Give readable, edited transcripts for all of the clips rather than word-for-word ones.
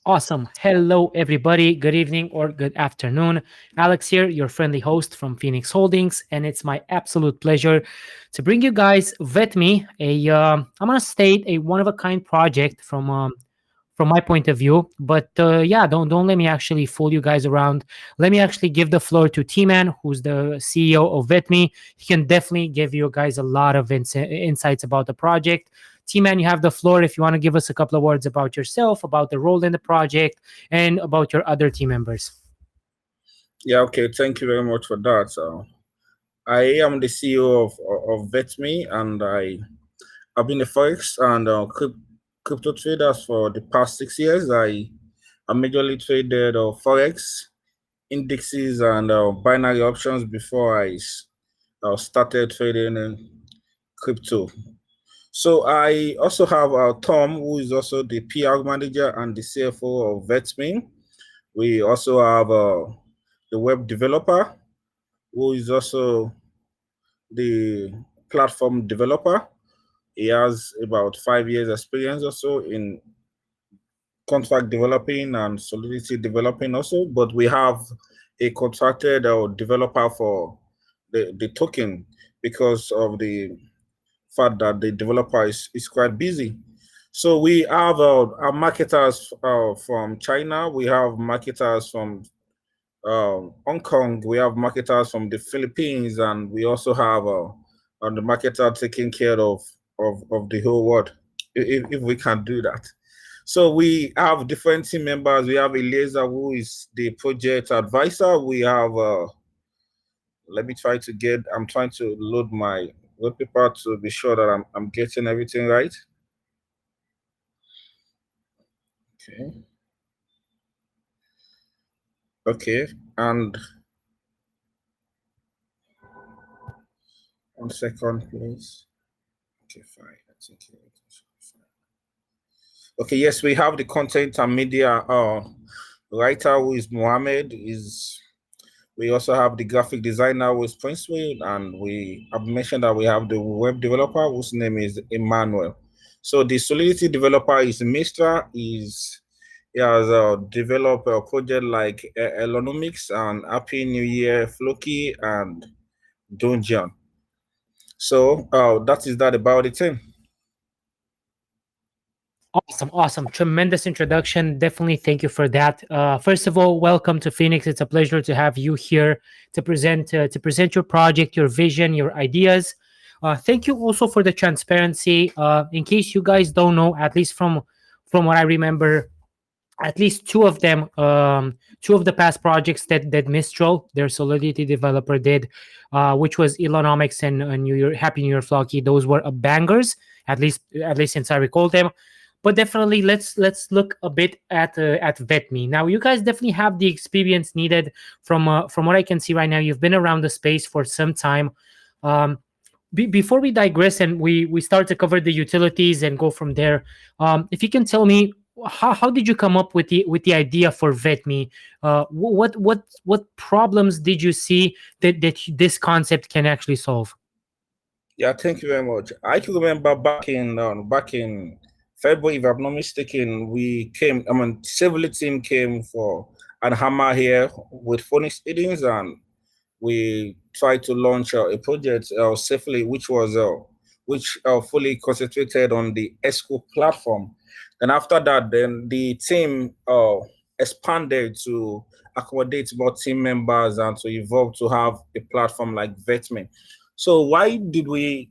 Awesome. Hello, everybody. Good evening or good afternoon. Alex here, your friendly host from Phoenix Holdings, and it's my absolute pleasure to bring you guys with me I'm gonna state a one of a kind project from my point of view. But yeah, don't let me actually fool you guys around. Let me actually give the floor to T-Man, who's the CEO of VetMe. He can definitely give you guys a lot of insights about the project. T-Man, you have the floor if you want to give us a couple of words about yourself, about the role in the project, and about your other team members. Yeah, okay. Thank you very much for that. I am the CEO of VetMe, and I've been a forex and crypto traders for the past 6 years. I majorly traded forex, indexes, and binary options before I started trading in crypto. So I also have Tom, who is also the PR manager and the CFO of VetMe. We also have the web developer, who is also the platform developer. He has about 5 years experience also in contract developing and solidity developing also, but we have a contracted developer for the token because of the fact that the developer is quite busy. So we have our marketers from China, we have marketers from Hong Kong, we have marketers from the Philippines, and we also have the marketer taking care of the whole world, if we can do that. So we have different team members. We have Eliza, who is the project advisor. We have, I'm trying to load my web paper to be sure that I'm getting everything right. Okay. Okay, and 1 second, please. Okay, fine. I think it's fine. Okay, yes, we have the content and media writer, who is Mohammed. We also have the graphic designer, who is Prince Will, and we have mentioned that we have the web developer, whose name is Emmanuel. So the Solidity developer is Mr. He has developed a project like Elonomics and Happy New Year, Floki, and Dungeon. So that is that about the team. Awesome. Tremendous introduction. Definitely thank you for that. First of all, welcome to Phoenix. It's a pleasure to have you here to present your project, your vision, your ideas. Thank you also for the transparency. In case you guys don't know, at least from what I remember, at least two of the past projects that Mistral, their Solidity developer, did, which was Elonomics and New Year, Happy New Year Flocky. Those were bangers, at least since I recall them. But definitely, let's look a bit at VetMe. Now, you guys definitely have the experience needed from what I can see right now. You've been around the space for some time. Um, Before we digress and we start to cover the utilities and go from there, if you can tell me how did you come up with the idea for VetMe? What problems did you see that this concept can actually solve? Yeah, thank you very much. I can remember back in February, if I'm not mistaken, we came. I mean, several team came for an hammer here with Phoenix Eden's, and we tried to launch a project safely, which fully concentrated on the Escrow platform. And after that, then the team expanded to accommodate more team members and to evolve to have a platform like VetMe. So why did we?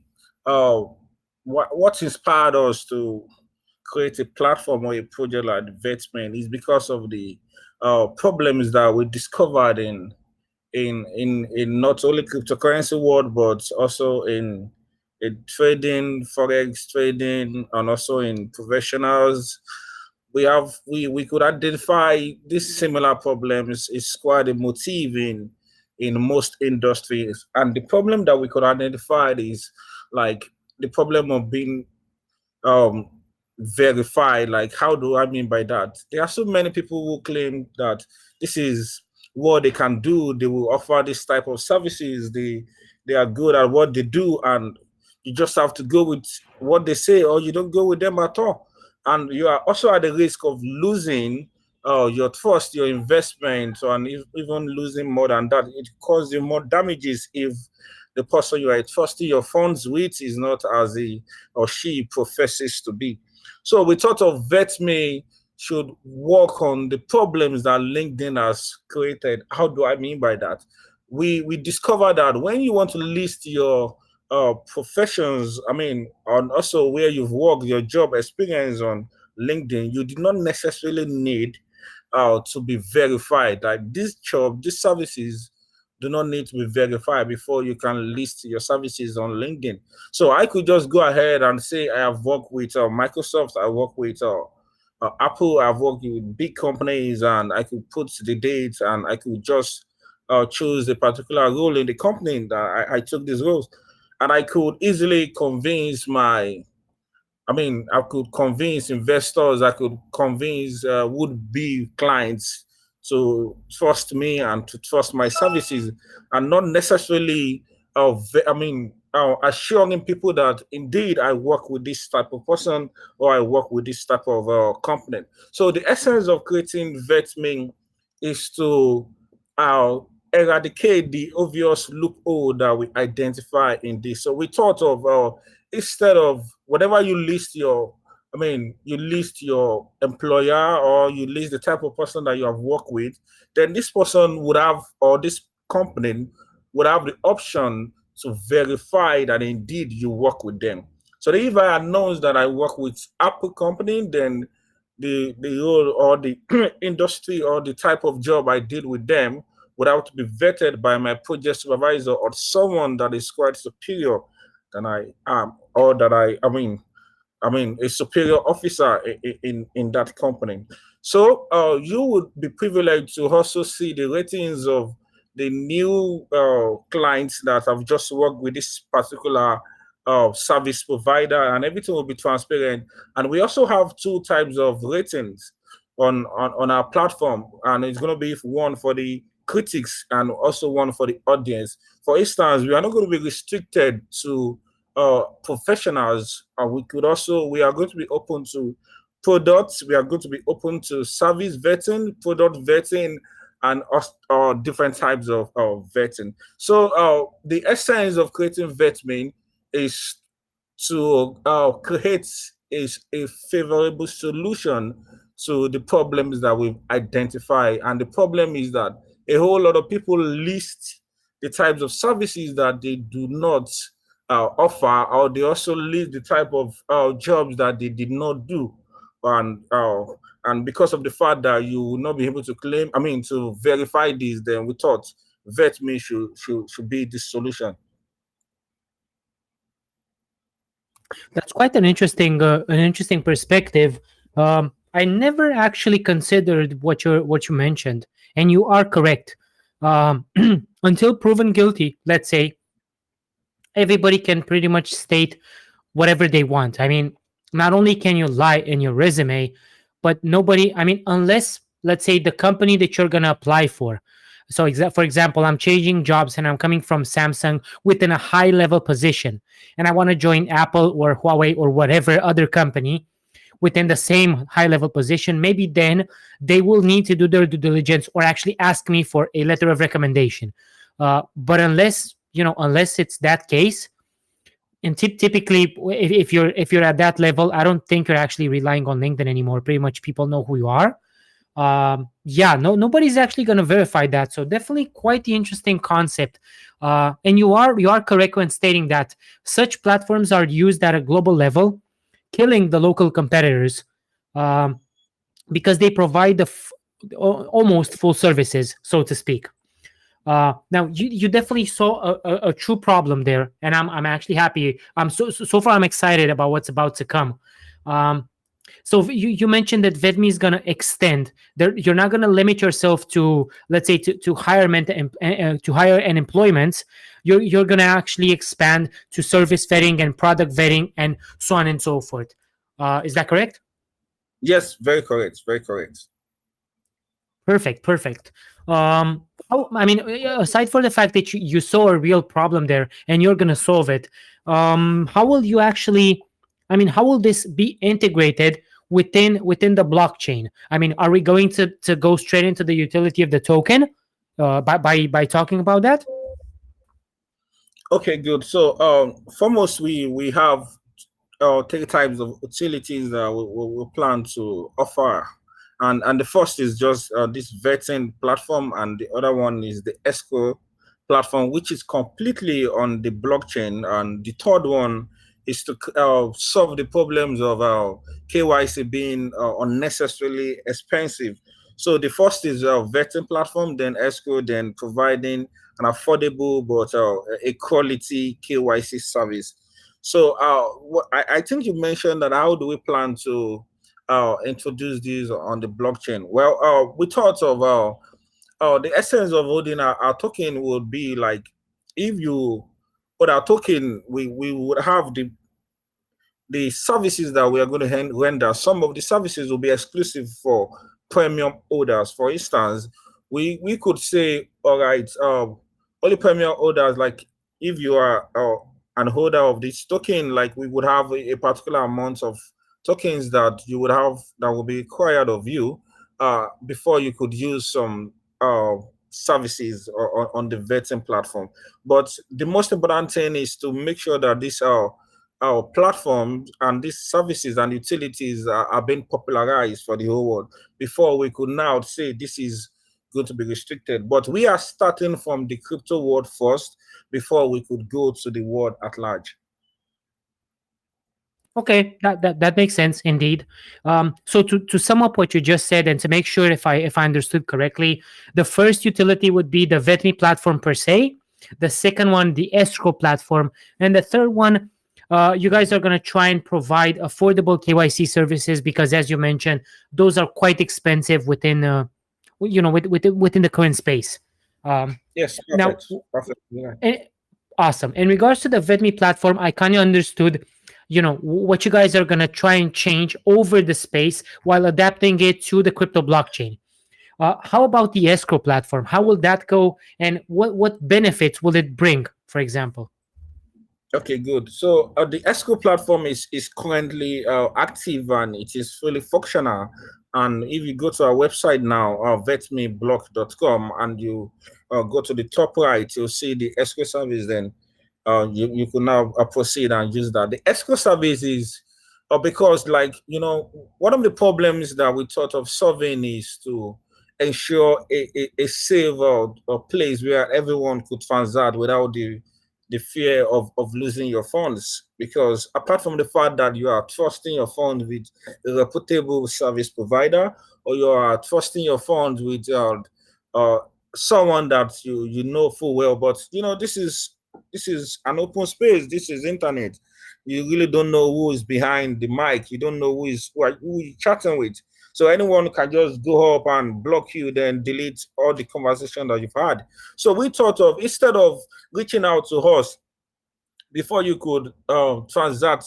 What inspired us to create a platform or a project like VetMe is because of the problems that we discovered in not only cryptocurrency world but also in trading, forex trading, and also in professionals. We could identify these similar problems is quite a motive in most industries, and the problem that we could identify is like the problem of being um verified. Like, how do I mean by that? There are so many people who claim that this is what they can do. They will offer this type of services. They are good at what they do, and you just have to go with what they say, or you don't go with them at all. And you are also at the risk of losing your trust, your investment, and even losing more than that, it causes you more damages if the person you are trusting your funds with is not as he or she professes to be. So we thought of VetMe should work on the problems that LinkedIn has created. How do I mean by that? We discovered that when you want to list your professions, I mean, and also where you've worked, your job experience on LinkedIn, you do not necessarily need to be verified. Like this job, these services do not need to be verified before you can list your services on LinkedIn. So I could just go ahead and say I have worked with Microsoft, I work with Apple, I've worked with big companies, and I could put the dates and I could just choose a particular role in the company that I took these roles. And I could easily convince I could convince investors, I could convince would-be clients to trust me and to trust my services, and not necessarily, assuring people that indeed I work with this type of person or I work with this type of company. So the essence of creating VetMe is to uh, eradicate the obvious loophole that we identify in this. So we thought of instead of whatever you list you list your employer or you list the type of person that you have worked with, then this person would have, or this company would have the option to verify that indeed you work with them. So if I announce that I work with Apple company, then the role or the industry or the type of job I did with them would have to be vetted by my project supervisor or someone that is quite superior than I am, or that a superior officer in that company. So you would be privileged to also see the ratings of the new clients that have just worked with this particular service provider, and everything will be transparent. And we also have two types of ratings on our platform, and it's going to be one for the critics and also one for the audience. For instance, we are not going to be restricted to professionals, and we are going to be open to products, we are going to be open to service vetting, product vetting, and different types of vetting. So the essence of creating VetMe is to create a favorable solution to the problems that we've identified. And the problem is that a whole lot of people list the types of services that they do not offer, or they also list the type of jobs that they did not do. And because of the fact that you will not be able to to verify these, then we thought VetMe should be the solution. That's quite an interesting perspective. I never actually considered what you mentioned, and you are correct. Until proven guilty, let's say, everybody can pretty much state whatever they want. I mean, not only can you lie in your resume, but nobody, I mean, unless, let's say, the company that you're going to apply for. So, for example, I'm changing jobs and I'm coming from Samsung within a high level position, and I want to join Apple or Huawei or whatever other company within the same high level position. Maybe then they will need to do their due diligence or actually ask me for a letter of recommendation. But unless it's that case, and typically if you're at that level, I don't think you're actually relying on LinkedIn anymore. Pretty much people know who you are. Yeah, nobody's actually going to verify that. So definitely quite the interesting concept. And you are correct when stating that such platforms are used at a global level, killing the local competitors, um, because they provide almost full services, so to speak. Now you definitely saw a true problem there, and I'm actually happy. So far I'm excited about what's about to come. Um, so you mentioned that VetMe is going to extend. There, you're not going to limit yourself to, let's say, to to hire and employments. You're going to actually expand to service vetting and product vetting and so on and so forth. Is that correct? Yes, very correct, very correct. Perfect, perfect. I mean, aside for the fact that you saw a real problem there and you're gonna solve it, how will you actually? I mean, how will this be integrated within the blockchain? I mean, are we going to go straight into the utility of the token by talking about that? Okay, good. So foremost, we have three types of utilities that we plan to offer. And the first is just this vetting platform, and the other one is the Escrow platform, which is completely on the blockchain. And the third one is to solve the problems of KYC being unnecessarily expensive. So the first is vetting platform, then Escrow, then providing an affordable but a quality KYC service. So I think you mentioned that how do we plan to introduce these on the blockchain? Well, we thought of the essence of holding our token would be like if you put our token, we would have the services that we are going to render. Some of the services will be exclusive for premium holders. For instance, we could say, all right, only premium holders, like if you are an holder of this token, like we would have a particular amount of tokens that you would have that will be required of you before you could use some services on the vetting platform. But the most important thing is to make sure that these our platforms and these services and utilities are being popularized for the whole world before we could now say this is going to be restricted. But we are starting from the crypto world first before we could go to the world at large. Okay, that makes sense indeed. So to sum up what you just said and to make sure if I understood correctly, the first utility would be the Vetme platform per se, the second one the Escrow platform, and the third one, you guys are going to try and provide affordable KYC services because, as you mentioned, those are quite expensive within within the current space. Um, Yes, now, perfect. Perfect. Yeah. Eh, awesome. In regards to the VetMe platform, I kind of understood, what you guys are going to try and change over the space while adapting it to the crypto blockchain. How about the escrow platform? How will that go, and what benefits will it bring, for example? Okay, good. So the Escrow platform is currently active and it is fully functional. And if you go to our website now, vetmeblock.com, and you go to the top right, you'll see the Escrow service. Then you can now proceed and use that. The Escrow service is because, like, one of the problems that we thought of solving is to ensure a safe place where everyone could transact without the fear of losing your funds, because apart from the fact that you are trusting your funds with a reputable service provider, or you are trusting your funds with uh, someone that you know full well, but this is an open space. This is internet. You really don't know who is behind the mic. You don't know who you're chatting with. So anyone can just go up and block you, then delete all the conversation that you've had. So we thought of, instead of reaching out to us before you could transact,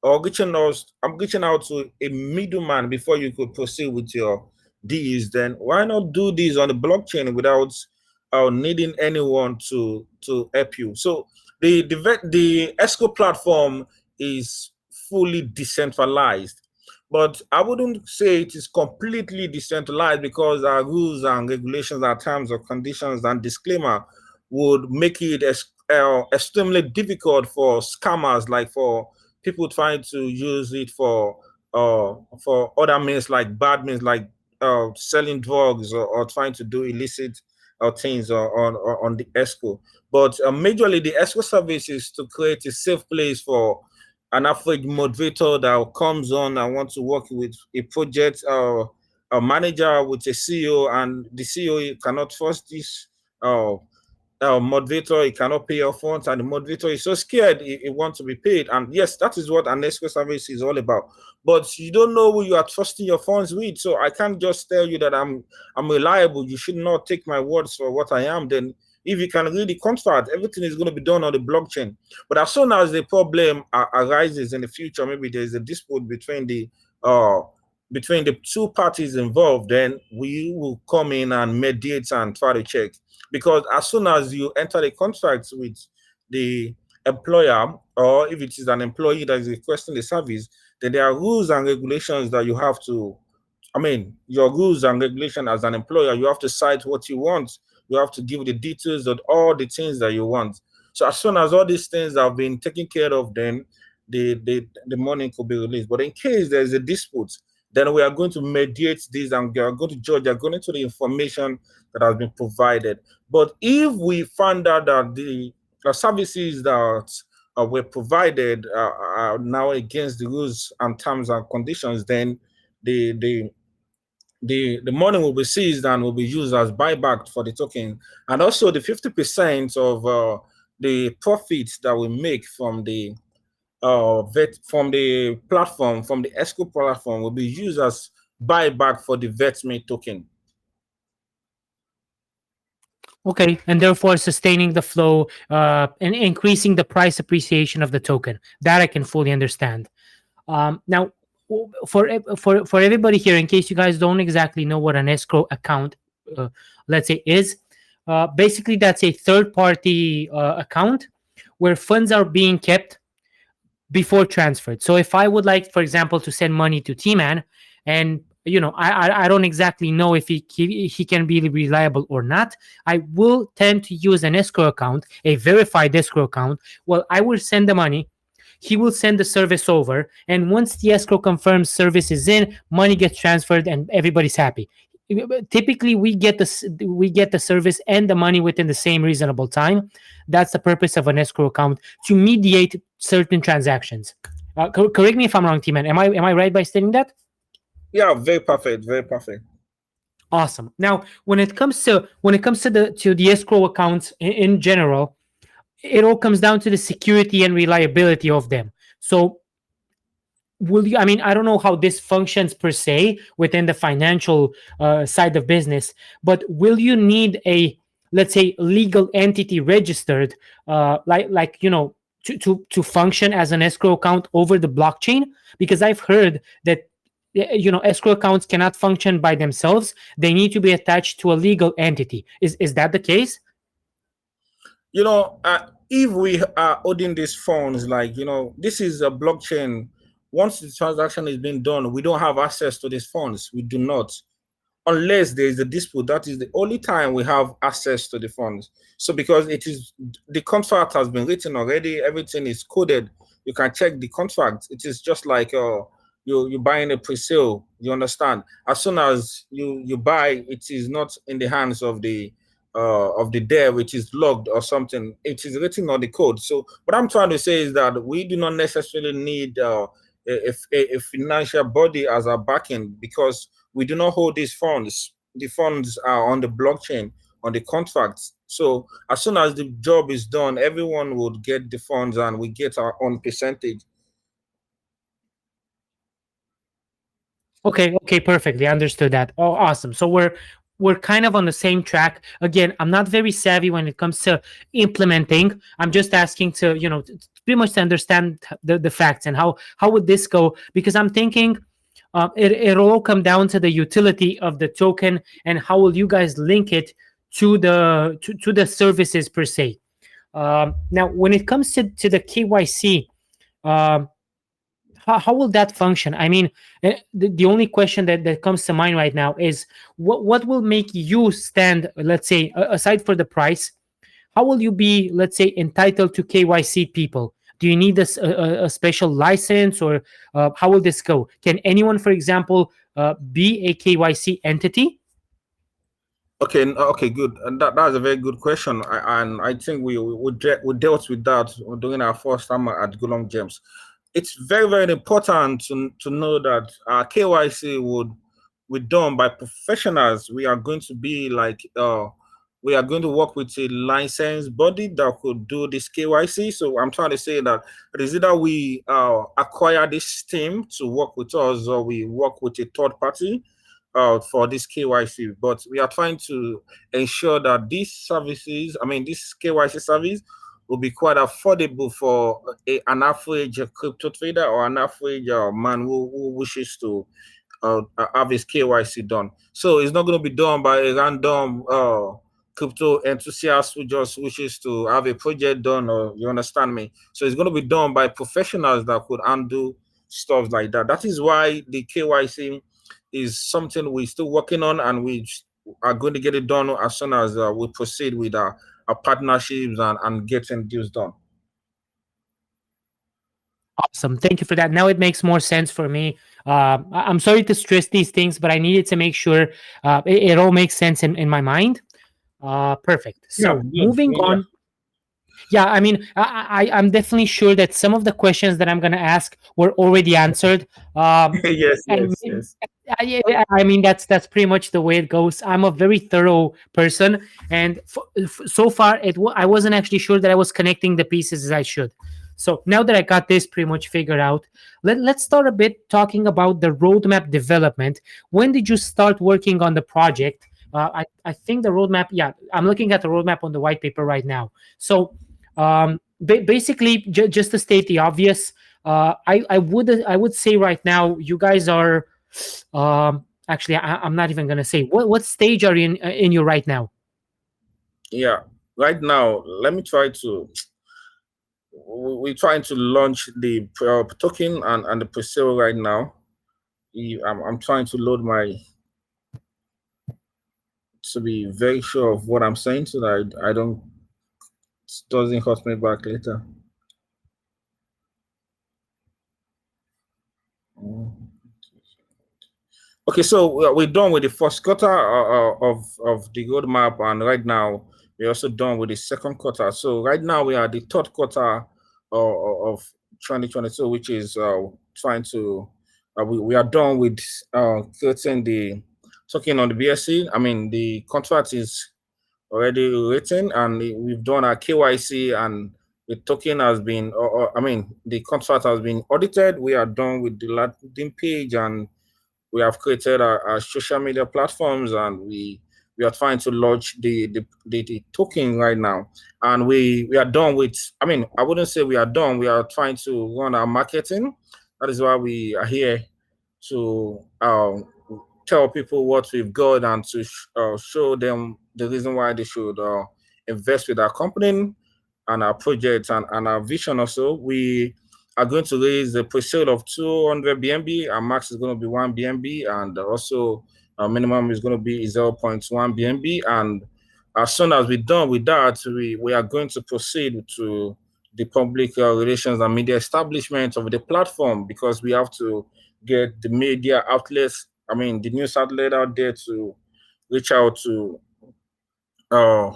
or I'm reaching out to a middleman before you could proceed with your deals, then why not do this on the blockchain without needing anyone to help you? So the escrow platform is fully decentralized, but I wouldn't say it is completely decentralized, because our rules and regulations, our terms or conditions and disclaimer would make it extremely difficult for scammers, like for people trying to use it for other means, like bad means, like selling drugs, or trying to do illicit things on the escrow. But majorly, the escrow service is to create a safe place for an average moderator that comes on and wants to work with a project, a manager with a CEO, and the CEO cannot trust this moderator. He cannot pay your funds, and the moderator is so scared he wants to be paid. And yes, that is what an escrow service is all about. But you don't know who you are trusting your funds with, so I can't just tell you that I'm reliable. You should not take my words for what I am. Then if you can read the contract, everything is going to be done on the blockchain. But as soon as the problem arises in the future, maybe there's a dispute between the two parties involved, then we will come in and mediate and try to check. Because as soon as you enter the contract with the employer or if it is an employee that is requesting the service, then there are rules and regulations that you have to, I mean, your rules and regulation as an employer, you have to cite what you want. You have to give the details of all the things that you want. So as soon as all these things have been taken care of, then the money could be released. But in case there is a dispute, then we are going to mediate this and we are going to judge according to the information that has been provided. But if we find out that the services that were provided are now against the rules and terms and conditions, then the the the money will be seized and will be used as buyback for the token, and also the 50% of the profits that we make from the from the platform, from the Escrow platform, will be used as buyback for the VetMe token. Okay, and therefore sustaining the flow and increasing the price appreciation of the token. That I can fully understand. Now, for everybody here, in case you guys don't exactly know what an escrow account, uh, let's say, is, basically that's a third party account where funds are being kept before transferred. So if I would like, for example, to send money to T-Man, and I don't exactly know if he can be reliable or not, I will tend to use an escrow account, a verified escrow account. Well, I will send the money. He will send the service over, and once the escrow confirms service is in, money gets transferred, and everybody's happy. Typically, we get the service and the money within the same reasonable time. That's the purpose of an escrow account, to mediate certain transactions. Correct me if I'm wrong, T-Man. Am I right by stating that? Yeah, very perfect, very perfect. Awesome. Now, when it comes to the escrow accounts in general, it all comes down to the security and reliability of them. So will you, I mean, I don't know how this functions per se within the financial side of business, but will you need a, let's say, legal entity registered, like to function as an escrow account over the blockchain? Because I've heard that escrow accounts cannot function by themselves. They need to be attached to a legal entity. Is that the case? If we are holding these funds, like, this is a blockchain. Once the transaction is being done, we don't have access to these funds. We do not, unless there is a dispute. That is the only time we have access to the funds. So because the contract has been written already, everything is coded. You can check the contract. It is just like you're buying a pre-sale. You understand? As soon as you buy, it is not in the hands of the dev, which is logged or something. It is written on the code. So what I'm trying to say is that we do not necessarily need a financial body as our backing, because we do not hold these funds. The funds are on the blockchain, on the contracts. So as soon as the job is done, everyone would get the funds and we get our own percentage. Okay, perfectly. I understood that. Oh, awesome. So we're kind of on the same track. Again, I'm not very savvy when it comes to implementing. I'm just asking to, pretty much to understand the facts and how would this go? Because I'm thinking it'll all come down to the utility of the token and how will you guys link it to the services per se. Now, when it comes to the KYC, how will that function? I mean, the only question that comes to mind right now is what will make you stand, let's say, aside for the price, how will you be, let's say, entitled to KYC people? Do you need a special license, or how will this go? Can anyone, for example, be a KYC entity? Okay, good. And that's a very good question. And I think we dealt with that during our first time at Gulong Gems. It's very, very important to know that our KYC would be done by professionals. We are going to be like we are going to work with a licensed body that could do this KYC. So I'm trying to say that it is either we acquire this team to work with us, or we work with a third party for this KYC. But we are trying to ensure that these services, I mean, this KYC service will be quite affordable for an average crypto trader or an average man who wishes to have his KYC done. So it's not going to be done by a random crypto enthusiast who just wishes to have a project done, or you understand me. So it's going to be done by professionals that could undo stuff like that. That is why the KYC is something we're still working on, and we are going to get it done as soon as we proceed with our partnerships and getting deals done. Awesome. Thank you for that. Now it makes more sense for me. I'm sorry to stress these things, but I needed to make sure it all makes sense in my mind. Perfect. Yeah, So yeah, moving yeah. on. Yeah, I mean, I'm definitely sure that some of the questions that I'm going to ask were already answered. Yes, And yes, yes. I mean, that's pretty much the way it goes. I'm a very thorough person, and so far, I wasn't actually sure that I was connecting the pieces as I should. So now that I got this pretty much figured out, let's start a bit talking about the roadmap development. When did you start working on the project? I think the roadmap. Yeah, I'm looking at the roadmap on the white paper right now. So basically, just to state the obvious, I would say right now you guys are actually I'm not even gonna say what stage are you in you right now. Yeah. Right now, let me try to. We're trying to launch the token and the pre-sale right now. I'm trying to load my to be very sure of what I'm saying so that I don't doesn't hurt me back later. Okay, so we're done with the first quarter of the roadmap, and right now we're also done with the second quarter. So right now we are the third quarter of 2022, which is trying to we are done with creating the talking on the BSC. I mean, the contract is already written, and we've done our KYC, and the token has been, I mean, the contract has been audited. We are done with the landing page, and we have created our social media platforms, and we are trying to launch the token right now. And we are done with, I mean, I wouldn't say we are done. We are trying to run our marketing. That is why we are here to tell people what we've got and to show them the reason why they should invest with our company and our project and our vision. Also, we are going to raise the pre-sale of 200 BNB. Our max is going to be 1 BNB, and also our minimum is going to be 0.1 BNB. And as soon as we're done with that, we are going to proceed to the public relations and media establishment of the platform, because we have to get the media outlets, I mean, the news outlet out there to reach out uh,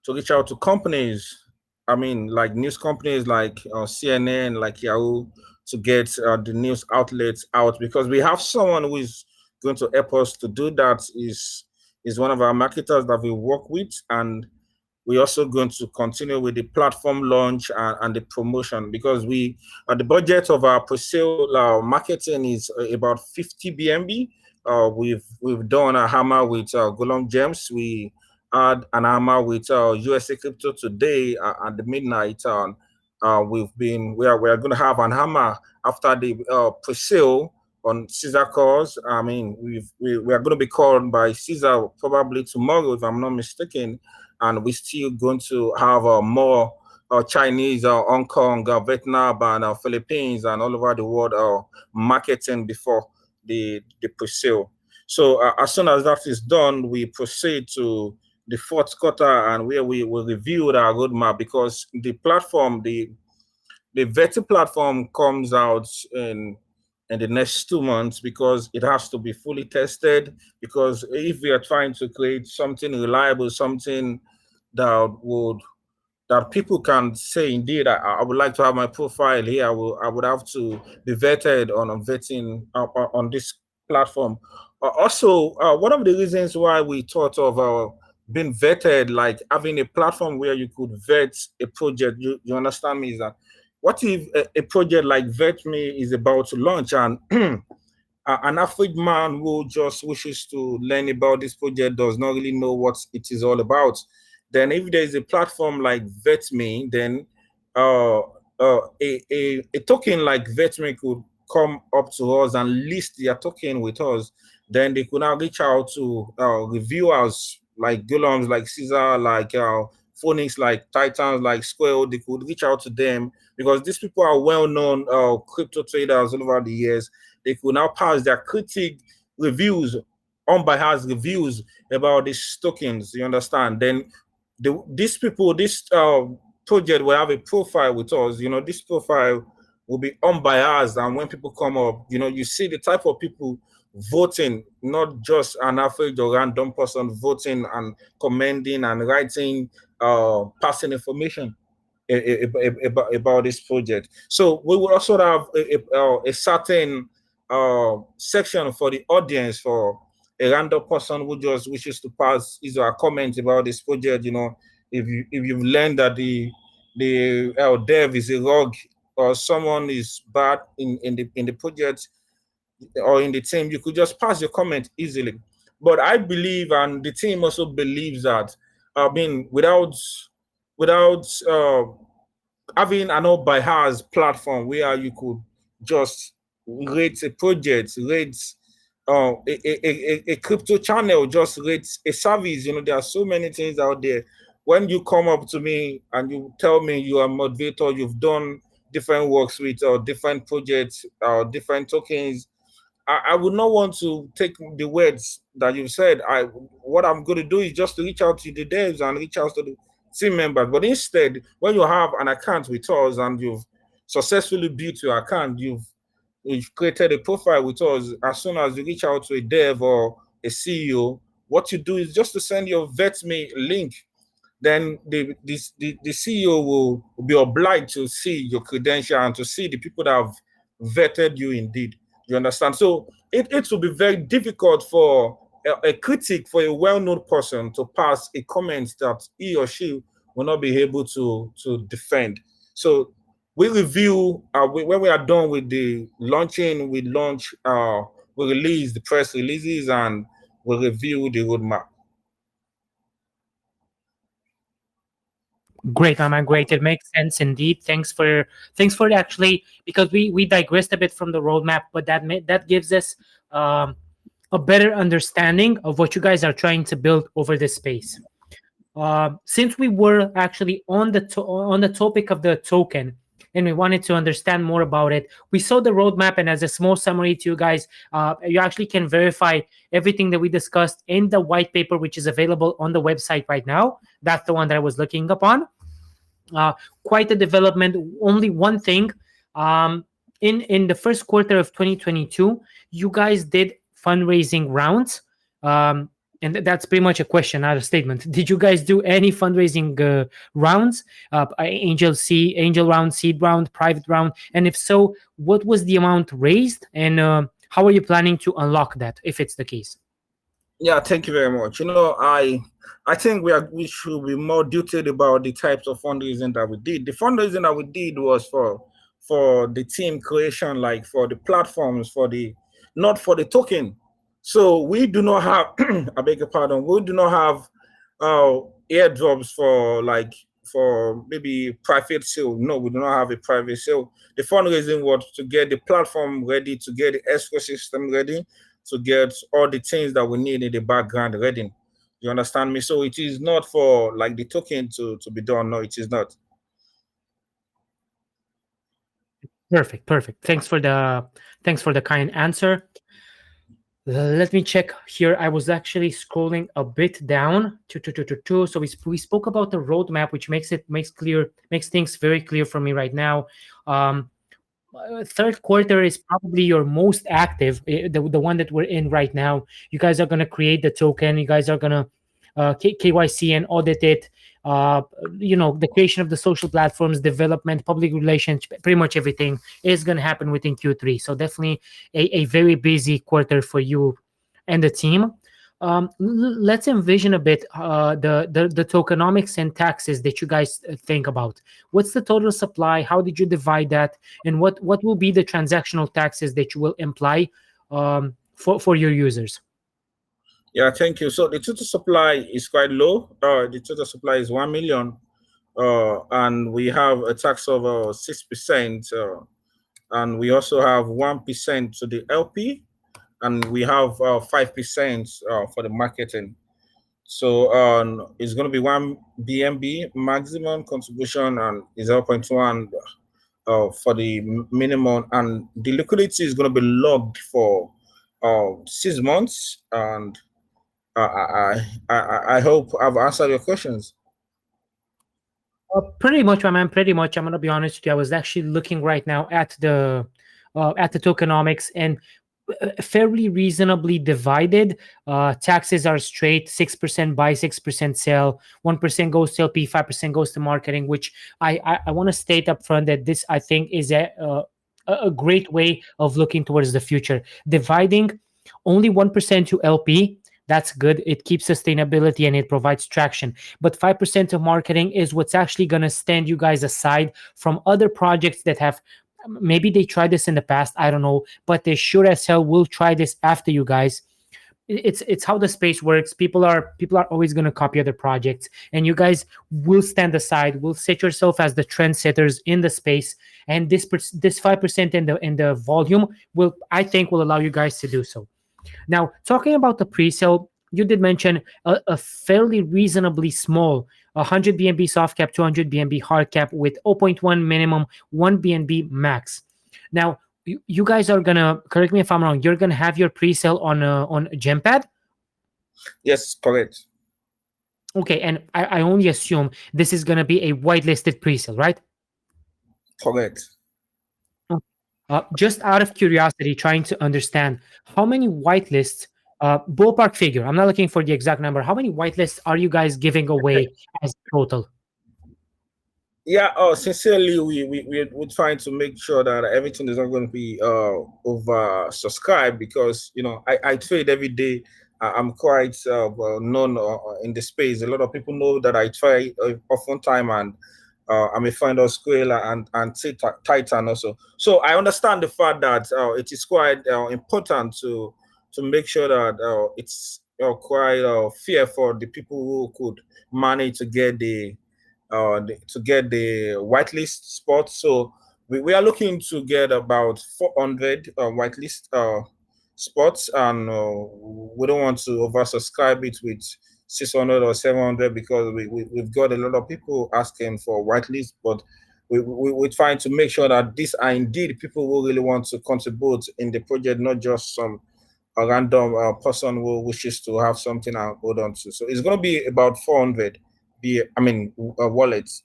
to companies. I mean, like news companies like CNN, like Yahoo, to get the news outlets out, because we have someone who is going to help us to do that. Is one of our marketers that we work with, and we're also going to continue with the platform launch and the promotion, because the budget of our pre-sale marketing is about 50 BNB. We've done a hammer with Golem Gems. We had an hammer with USA Crypto today at the midnight. We are going to have an hammer after the pre-sale on Caesar calls. I mean, we are going to be called by Caesar probably tomorrow, if I'm not mistaken, and we're still going to have more Chinese, Hong Kong, Vietnam, and Philippines, and all over the world marketing before the pre-sale. So as soon as that is done, we proceed to the fourth quarter, and where we will review our roadmap, because the platform, the vetting platform comes out in the next 2 months, because it has to be fully tested. Because if we are trying to create something reliable, something that people can say, indeed, I would like to have my profile here, I would have to be vetted on vetting on this platform. Also, one of the reasons why we thought of being vetted, like having a platform where you could vet a project, you understand me, is that what if a project like VetMe is about to launch, and an average man who just wishes to learn about this project does not really know what it is all about? Then if there is a platform like VetMe, then a token like VetMe could come up to us and list their token with us. Then they could now reach out to reviewers like Gulums, like Caesar, like Phoenix, like Titans, like Square. They could reach out to them because these people are well-known crypto traders all over the years. They could now pass their critic reviews, unbiased reviews about these tokens. You understand? Then these people, this project will have a profile with us. You know, this profile will be unbiased, and when people come up, you know, you see the type of people voting, not just an average or random person voting and commenting and writing, passing information about this project. So we will also have a certain section for the audience, for a random person who just wishes to pass his or her comment about this project. You know, if you've learned that the dev is a rogue, or someone is bad in the project or in the team, you could just pass your comment easily. But I believe, and the team also believes, that I mean, without having an unbiased platform where you could just rate a project, rate a crypto channel, just rate a service. You know, there are so many things out there. When you come up to me and you tell me you are a motivator, you've done different works with or different projects or different tokens, I would not want to take the words that you said. What I'm going to do is just to reach out to the devs and reach out to the team members. But instead, when you have an account with us and you've successfully built your account, you've created a profile with us. As soon as you reach out to a dev or a CEO, what you do is just to send your vet me link. Then the CEO will be obliged to see your credential and to see the people that have vetted you indeed. You understand? So it will be very difficult for a critic, for a well-known person, to pass a comment that he or she will not be able to defend. So we review when we are done with the launching, we release the press releases, and we review the roadmap. Great, man. Great. It makes sense indeed. Thanks for actually, because we digressed a bit from the roadmap, but that gives us um, a better understanding of what you guys are trying to build over this space. Since we were actually on on the topic of the token, and we wanted to understand more about it, we saw the roadmap, and as a small summary to you guys, you actually can verify everything that we discussed in the white paper, which is available on the website right now. That's the one that I was looking upon. uh, Quite a development. Only one thing, um, in the first quarter of 2022, you guys did fundraising rounds, and that's pretty much a question, not a statement. Did you guys do any fundraising rounds? Angel round, seed round, private round, and if so, what was the amount raised, and how are you planning to unlock that if it's the case? Yeah, thank you very much. You know, I think we should be more detailed about the types of fundraising that we did. The fundraising that we did was for the team creation, like for the platforms, for the not for the token. So we do not have I beg your pardon, we do not have uh airdrops for like for maybe private sale. No, we do not have a private sale. The fundraising was to get the platform ready, to get the escrow system ready, to get all the things that we need in the background ready. You understand me? So it is not for like the token to be done. No, it is not. Perfect. Thanks for the kind answer. Let me check here. I was actually scrolling a bit down to. So we spoke about the roadmap, which makes things very clear for me right now. Um, Third quarter is probably your most active, the one that we're in right now. You guys are going to create the token. You guys are going to KYC and audit it. uh, the creation of the social platforms, development, public relations, pretty much everything is going to happen within Q3. So definitely a very busy quarter for you and the team. Let's envision a bit the tokenomics and taxes that you guys think about. What's the total supply? How did you divide that? And what will be the transactional taxes that you will imply for your users? Yeah, thank you. So the total supply is quite low. The total supply is 1 million, and we have a tax of 6%, and we also have 1% to the LP, and we have 5% for the marketing. So it's going to be 1 BNB maximum contribution and 0.1 for the minimum, and the liquidity is going to be logged for 6 months. And I hope I've answered your questions. Pretty much, my man. Pretty much. I'm gonna be honest with you. I was actually looking right now at the tokenomics, and fairly reasonably divided. Taxes are straight: 6% buy, 6% sell, 1% goes to LP, 5% goes to marketing. Which I want to state up front that this, I think, is a great way of looking towards the future. Dividing only 1% to LP. That's good. It keeps sustainability and it provides traction. But 5% of marketing is what's actually going to stand you guys aside from other projects that have, maybe they tried this in the past, I don't know, but they sure as hell will try this after you guys. It's how the space works. People are always going to copy other projects, and you guys will stand aside, will set yourself as the trendsetters in the space, and this 5% in the volume will, I think, will allow you guys to do so. Now, talking about the pre-sale, you did mention a fairly reasonably small 100 BNB soft cap, 200 BNB hard cap with zero point 0.1 minimum, 1 BNB max. Now, you guys are gonna, correct me if I'm wrong, you're gonna have your pre-sale on Gempad? Yes, correct. Okay, and I only assume this is gonna be a whitelisted pre-sale, right? Correct. Just out of curiosity, trying to understand how many whitelists, ballpark figure. I'm not looking for the exact number. How many whitelists are you guys giving away as total? Yeah, sincerely, we're trying to make sure that everything is not going to be over subscribed, because I trade every day. I'm quite well known in the space. A lot of people know that I try often time, and I'm a friend of Square and Titan also. So I understand the fact that it is quite important to make sure that it's quite fair for the people who could manage to get the whitelist spot. So we are looking to get about 400 whitelist spots, and we don't want to oversubscribe it with 600 or 700, because we've got a lot of people asking for whitelist. But we're trying to make sure that these are indeed people who really want to contribute in the project, not just some a random person who wishes to have something and hold on to. So it's going to be about 400 wallets.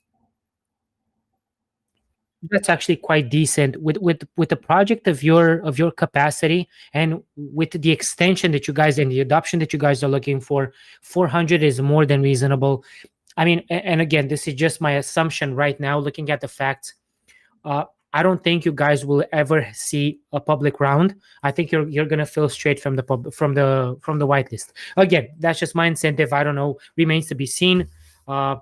That's actually quite decent with the project of your capacity, and with the extension that you guys and the adoption that you guys are looking for. 400 is more than reasonable. I mean, and again, this is just my assumption right now, looking at the facts. Uh, I don't think you guys will ever see a public round. I think you're gonna fill straight from the from the whitelist. Again, that's just my incentive. I don't know. Remains to be seen. Uh,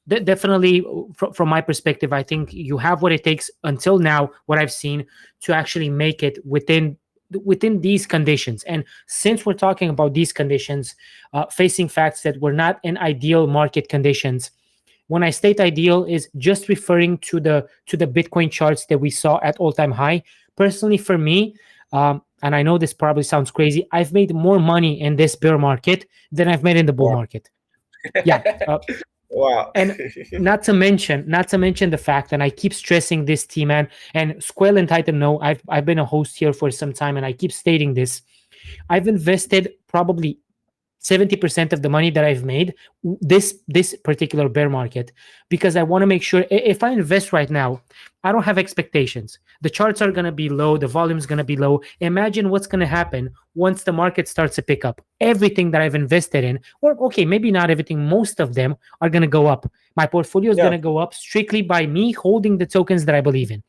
Definitely, from my perspective, I think you have what it takes until now, what I've seen, to actually make it within these conditions. And since we're talking about these conditions, facing facts that we're not in ideal market conditions. When I state ideal, is just referring to the Bitcoin charts that we saw at all-time high. Personally, for me, and I know this probably sounds crazy, I've made more money in this bear market than I've made in the bull Wow. market. Yeah. Wow. And not to mention the fact, and I keep stressing this, T man, and Squell and Titan know, I've been a host here for some time, and I keep stating this. I've invested probably 70% of the money that I've made this particular bear market, because I want to make sure, if I invest right now, I don't have expectations. The charts are going to be low, the volume is going to be low. Imagine what's going to happen once the market starts to pick up. Everything that I've invested in, or okay, maybe not everything, most of them are going to go up. My portfolio is going to go up strictly by me holding the tokens that I believe in.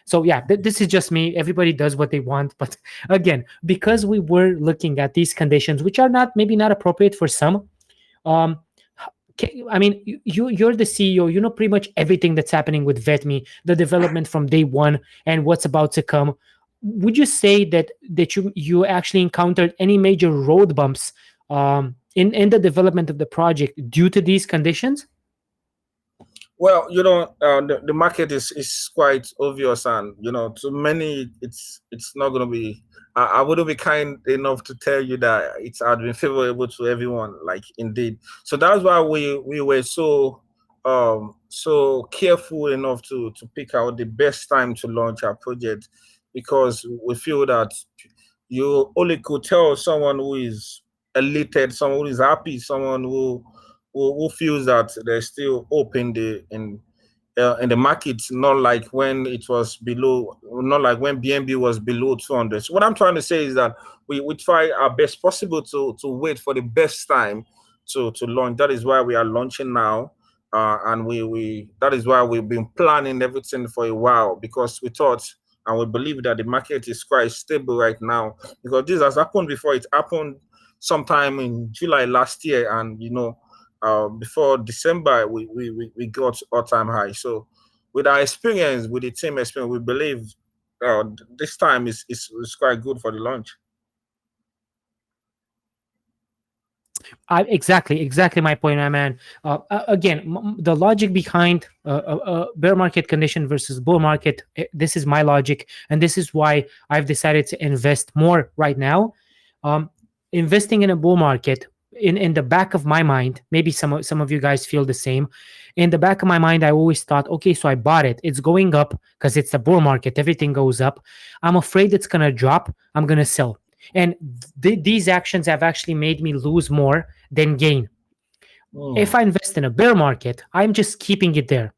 So yeah, this is just me. Everybody does what they want, but again, because we were looking at these conditions, which are not, maybe not appropriate for some. um I mean, you're the CEO. You know pretty much everything that's happening with VetMe, the development from day one, and what's about to come. Would you say that you actually encountered any major road bumps in the development of the project due to these conditions? Well, the market is quite obvious, and to many, it's not going to be. I wouldn't be kind enough to tell you that it's had been favorable to everyone, like indeed. So that's why we were so careful enough to pick out the best time to launch our project, because we feel that you only could tell someone who is elated, someone who is happy, someone who feels that there's still hope in the market, not like when it was below, not like when BNB was below 200. So what I'm trying to say is that we try our best possible to wait for the best time to launch. That is why we are launching now. And we that is why we've been planning everything for a while, because we thought and we believe that the market is quite stable right now, because this has happened before. It happened sometime in July last year, and before December, we got all-time high. So with our experience, with the team experience, we believe this time is quite good for the launch. Exactly my point, my man. Again, the logic behind bear market condition versus bull market, this is my logic, and this is why I've decided to invest more right now. Um, Investing in a bull market, in the back of my mind, maybe some of you guys feel the same. In the back of my mind, I always thought, okay, so I bought it. It's going up because it's a bull market. Everything goes up. I'm afraid it's gonna drop. I'm gonna sell. And these actions have actually made me lose more than gain. If Mm. I invest in a bear market, I'm just keeping it there.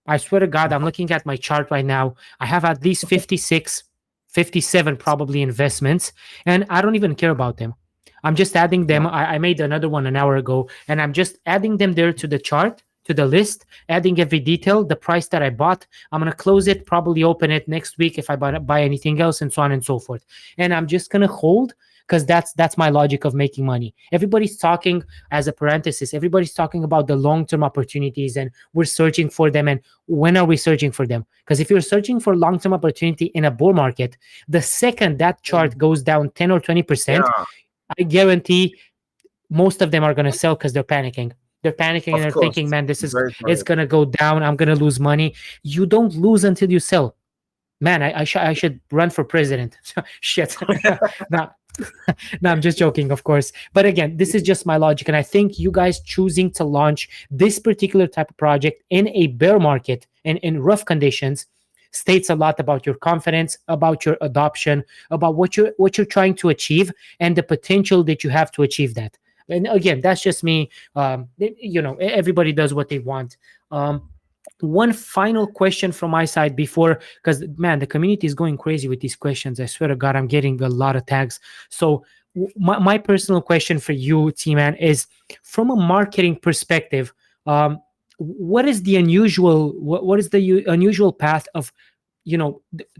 I swear to God, I'm looking at my chart right now. I have at least 56, 57 probably investments, and I don't even care about them. I'm just adding them. I made another one an hour ago, and I'm just adding them there to the chart, to the list, adding every detail, the price that I bought. I'm going to close it, probably open it next week if I buy anything else, and so on and so forth. And I'm just going to hold, because that's my logic of making money. Everybody's talking, as a parenthesis, everybody's talking about the long-term opportunities, and we're searching for them. And when are we searching for them? Because if you're searching for long-term opportunity in a bull market, the second that chart goes down 10 or 20%, Yeah, I guarantee most of them are going to sell because they're panicking. They're panicking and of they're thinking, course. man, Very it's correct. going to go down. I'm going to lose money. You don't lose until you sell. Man, I should run for president. Shit. No, no, I'm just joking, of course. But again, this is just my logic. And I think you guys choosing to launch this particular type of project in a bear market and in rough conditions states a lot about your confidence, about your adoption, about what you're trying to achieve, and the potential that you have to achieve that. And again, that's just me. Everybody does what they want. One final question from my side before, because man, the community is going crazy with these questions. I swear to God, I'm getting a lot of tags. So my personal question for you, T-Man, is from a marketing perspective, what is the unusual path of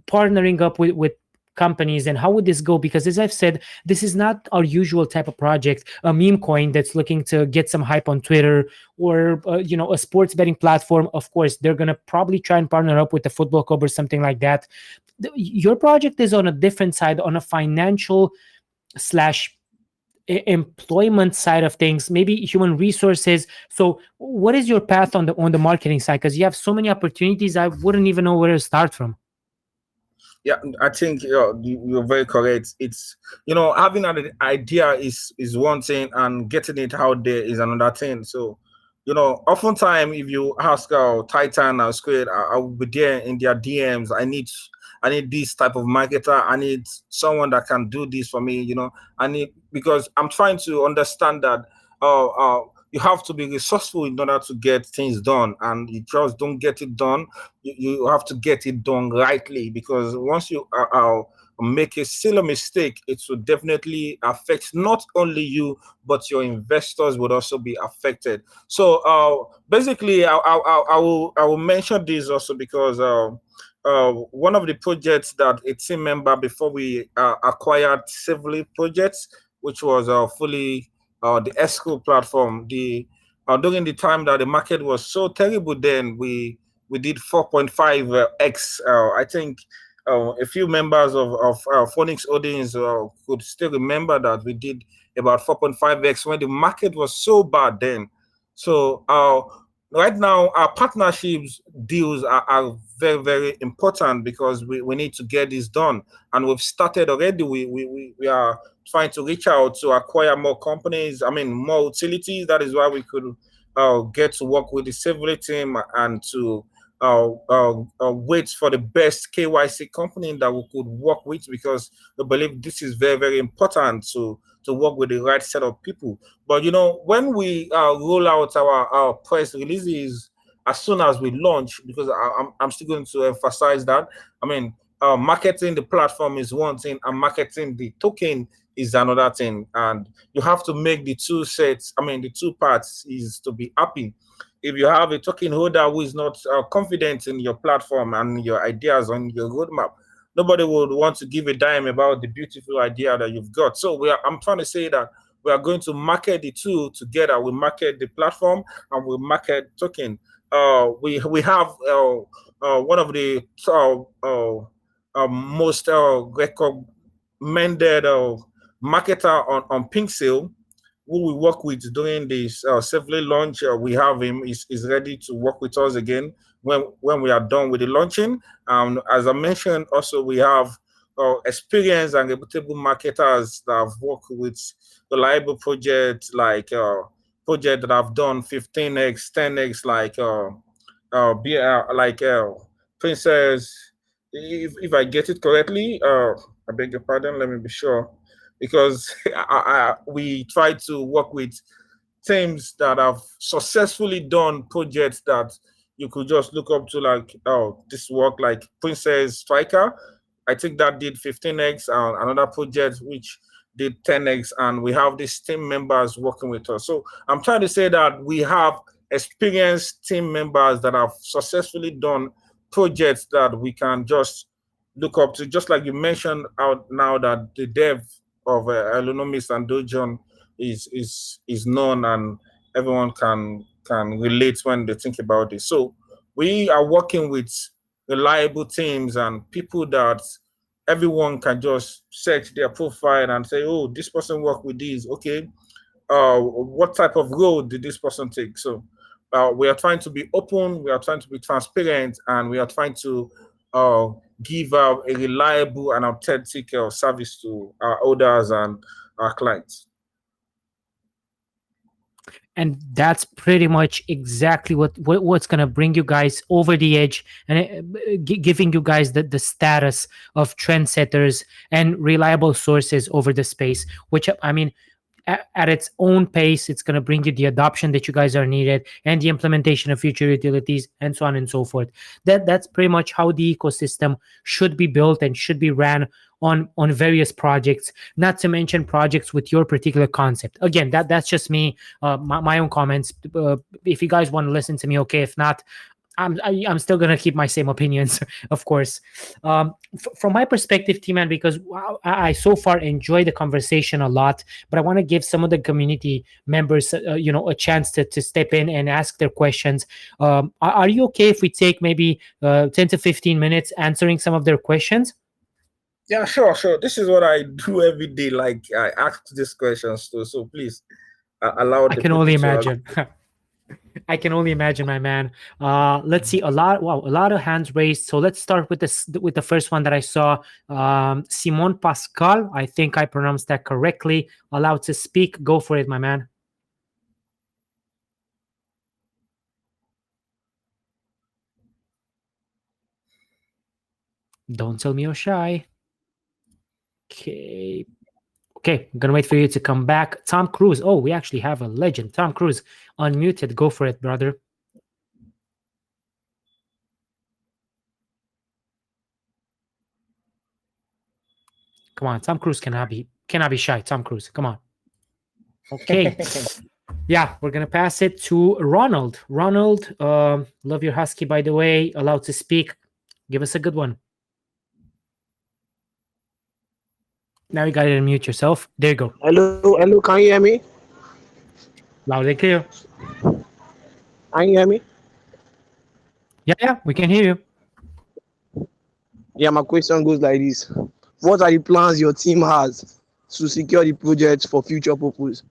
partnering up with companies, and how would this go? Because as I've said, this is not our usual type of project. A meme coin that's looking to get some hype on Twitter, or a sports betting platform, of course they're going to probably try and partner up with the football club or something like that. Your project is on a different side, on a financial slash employment side of things, maybe human resources. So what is your path on the marketing side? Because you have so many opportunities, I wouldn't even know where to start from. Yeah, I think you're very correct. It's having an idea is one thing, and getting it out there is another thing. So, oftentimes if you ask Titan or Squid, I will be there in their DMs. I need this type of marketer. I need someone that can do this for me. I need, because I'm trying to understand that. You have to be resourceful in order to get things done, and you just don't get it done. You have to get it done rightly, because once you make a silly mistake, it will definitely affect not only you, but your investors would also be affected. So basically, I will mention this also because one of the projects that a team member, before we acquired several projects, which was fully the Escrow platform, the during the time that the market was so terrible, then we did 4.5x. I think a few members of Phoenix audience could still remember that we did about 4.5x when the market was so bad then. So right now our partnerships deals are very, very important because we need to get this done, and we've started already. We are trying to reach out to acquire more companies, I mean more utilities. That is why we could get to work with the civil team and to wait for the best KYC company that we could work with, because we believe this is very, very important to work with the right set of people. But when we roll out our press releases as soon as we launch, because I'm still going to emphasize that. I mean, marketing the platform is one thing, and marketing the token is another thing. And you have to make the two sets. I mean, the two parts is to be happy. If you have a token holder who is not confident in your platform and your ideas on your roadmap, nobody would want to give a dime about the beautiful idea that you've got. So I'm trying to say that we are going to market the two together. We market the platform and we market token. We have one of the most recommended marketer on Pink Sale, who we work with during this safely launch. We have him is ready to work with us again when we are done with the launching. As I mentioned, also we have experienced and reputable marketers that have worked with reliable projects, like project that have done 15x, 10x, like Princess. If I get it correctly, I beg your pardon. Let me be sure, because we try to work with teams that have successfully done projects that you could just look up to, like, oh, this work, like Princess Striker. I think that did 15x, another project which did 10x, and we have these team members working with us. So I'm trying to say that we have experienced team members that have successfully done projects that we can just look up to, just like you mentioned out now that the dev of Economics and Dojon is known, and everyone can relate when they think about it. So we are working with reliable teams and people that everyone can just search their profile and say, oh, this person worked with these. Okay, what type of road did this person take? So we are trying to be open, we are trying to be transparent, and we are trying to give a reliable and authentic service to our orders and our clients. And that's pretty much exactly what's going to bring you guys over the edge, and giving you guys the status of trendsetters and reliable sources over the space, which, I mean, at its own pace, it's going to bring you the adoption that you guys are needed and the implementation of future utilities and so on and so forth. That's pretty much how the ecosystem should be built and should be ran on various projects, not to mention projects with your particular concept. Again, that's just me, my own comments. If you guys want to listen to me, okay. If not, I'm still gonna keep my same opinions, of course. From my perspective, T-Man, because I so far enjoy the conversation a lot, but I want to give some of the community members, a chance to step in and ask their questions. Are you okay if we take maybe 10 to 15 minutes answering some of their questions? Yeah, sure. This is what I do every day. Like, I ask these questions too. So please allow I the can people only to imagine. I can only imagine, my man. Let's see, a lot of hands raised. So let's start with the first one that I saw. Simon Pascal, I think I pronounced that correctly. Allowed to speak. Go for it, my man. Don't tell me you're shy. Okay. Okay, I'm gonna wait for you to come back. Tom Cruise. Oh, we actually have a legend. Tom Cruise, unmuted. Go for it, brother. Come on, Tom Cruise cannot be shy. Tom Cruise, come on. Okay. Yeah, we're gonna pass it to Ronald. Ronald, love your husky, by the way. Allowed to speak. Give us a good one. Now you gotta unmute yourself. There you go. Hello, can you hear me? Loud and clear. Can you hear me? Yeah, we can hear you. Yeah, my question goes like this. What are the plans your team has to secure the project for future purpose?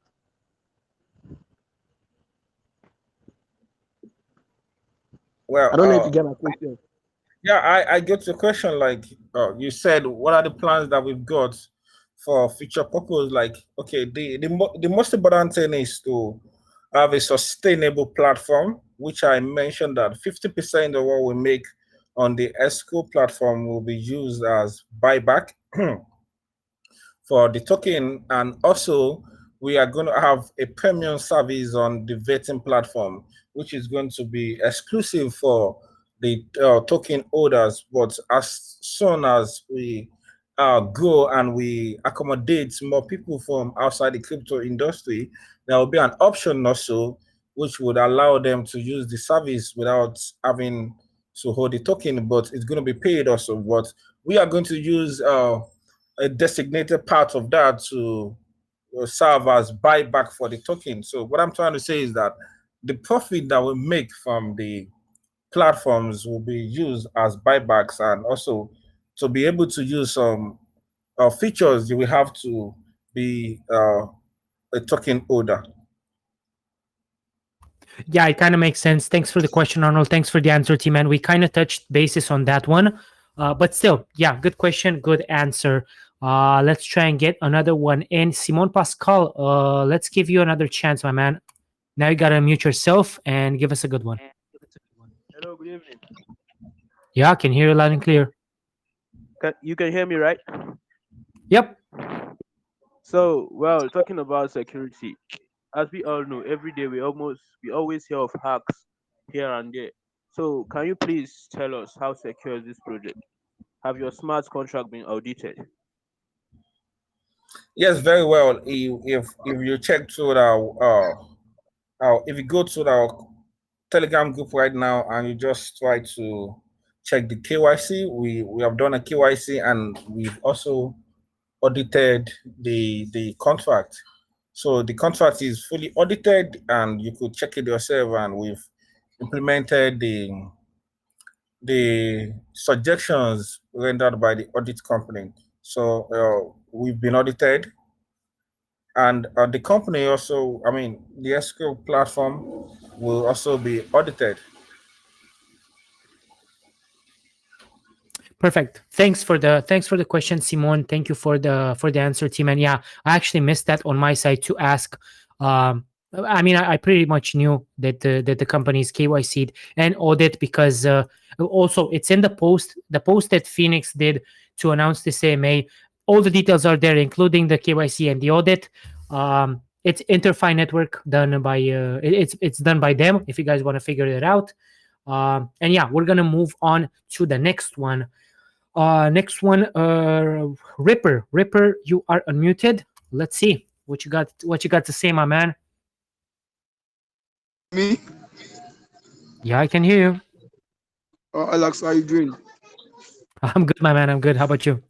Well, I don't know if you get my question. yeah, I get your question. Like you said, what are the plans that we've got for future purpose? Like, okay, the most important thing is to have a sustainable platform, which I mentioned that 50% of what we make on the Escrow platform will be used as buyback for the token, and also we are going to have a premium service on the vetting platform, which is going to be exclusive for the token holders. But as soon as we grow and we accommodate more people from outside the crypto industry, there will be an option also which would allow them to use the service without having to hold the token, but it's going to be paid also. But we are going to use a designated part of that to serve as buyback for the token. So what I'm trying to say is that the profit that we make from the platforms will be used as buybacks, and also to be able to use some features, you will have to be a token holder. Yeah, it kind of makes sense. Thanks for the question, Arnold. Thanks for the answer, T man. We kind of touched bases on that one. But still, yeah, good question, good answer. Let's try and get another one in. Simon Pascal, let's give you another chance, my man. Now you gotta mute yourself and give us a good one. Hello, good evening. Yeah, I can hear you loud and clear. You can hear me, right? Yep. So, well, talking about security, as we all know, every day we always hear of hacks here and there. So, can you please tell us how secure is this project? Have your smart contract been audited? Yes, very well. If you check through if you go to our Telegram group right now and you just try to check the KYC, we have done a KYC, and we've also audited the contract. So the contract is fully audited, and you could check it yourself. And we've implemented the suggestions rendered by the audit company. So we've been audited, and the company also, I mean, the Escrow platform will also be audited. Perfect. Thanks for the question, Simon. Thank you for the answer, team. And yeah, I actually missed that on my side to ask. I mean, I pretty much knew that the company's KYC'd and audit, because also it's in the post that Phoenix did to announce this AMA. All the details are there, including the KYC and the audit. It's Interfi Network, done by it's done by them. If you guys want to figure it out. And yeah, we're gonna move on to the next one. Next one, Ripper. Ripper, you are unmuted. Let's see what you got. What you got to say, my man? Me? Yeah, I can hear you. Alex, how you doing? I'm good, my man. I'm good. How about you?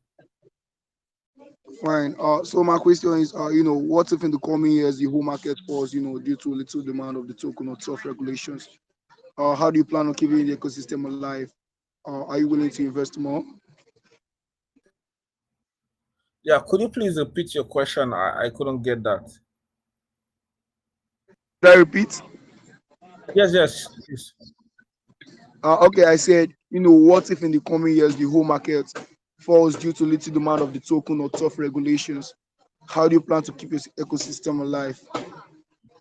Fine. So my question is, what if in the coming years the whole market falls, due to little demand of the token or tough regulations? How do you plan on keeping the ecosystem alive? Are you willing to invest more? Yeah, could you please repeat your question? I couldn't get that. Did I repeat? Yes, please. Okay, I said, what if in the coming years the whole market falls due to little demand of the token or tough regulations? How do you plan to keep your ecosystem alive?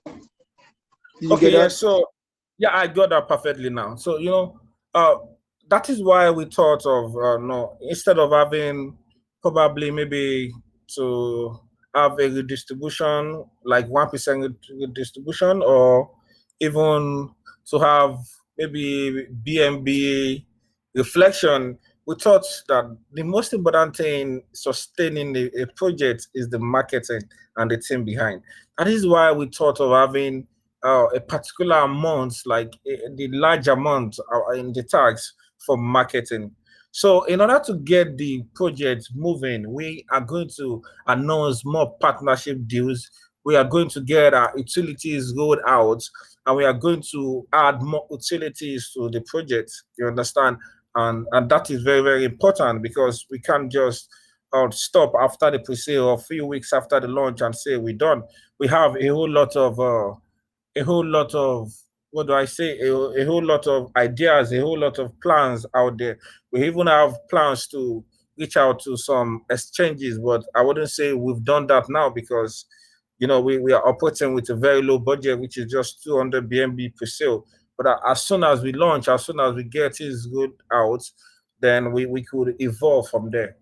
Did you Okay, get yeah, that? so yeah, I got that perfectly now. So, uh, that is why we thought of, no, instead of having probably maybe to have a redistribution, like 1% redistribution, or even to have maybe BNB reflection, we thought that the most important thing sustaining a project is the marketing and the team behind. That is why we thought of having a particular amount, like the large amount in the tax for marketing. So in order to get the project moving, we are going to announce more partnership deals. We are going to get our utilities rolled out, and we are going to add more utilities to the project. You understand? And that is very, very important, because we can't just stop after the pre-sale or a few weeks after the launch and say we're done. We have a whole lot of what do I say, a whole lot of ideas, a whole lot of plans out there. We even have plans to reach out to some exchanges, but I wouldn't say we've done that now because we are operating with a very low budget, which is just 200 BNB per sale. But as soon as we launch, as soon as we get his good out, then we could evolve from there.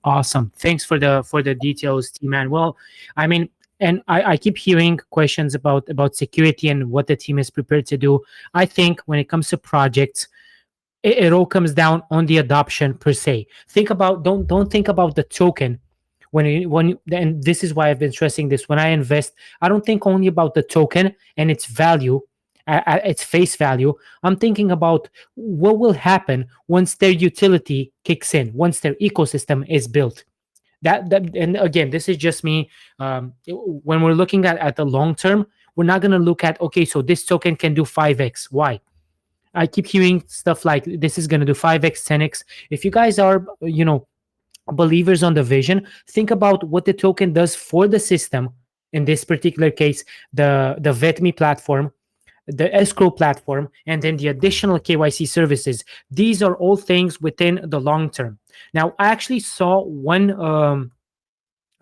Awesome. Thanks for the details, T man. Well, I mean, and I keep hearing questions about security and what the team is prepared to do. I think when it comes to projects, it all comes down on the adoption per se. Think about don't think about the token and this is why I've been stressing this. When I invest, I don't think only about the token and its value at its face value. I'm thinking about what will happen once their utility kicks in, once their ecosystem is built. That and again, this is just me. When we're looking at the long term, we're not going to look at, okay, so this token can do 5x. Why? I keep hearing stuff like this is going to do 5x, 10x. If you guys are, believers on the vision, think about what the token does for the system. In this particular case, the VetMe platform, the Escrow platform, and then the additional KYC services. These are all things within the long term. Now, I actually saw one.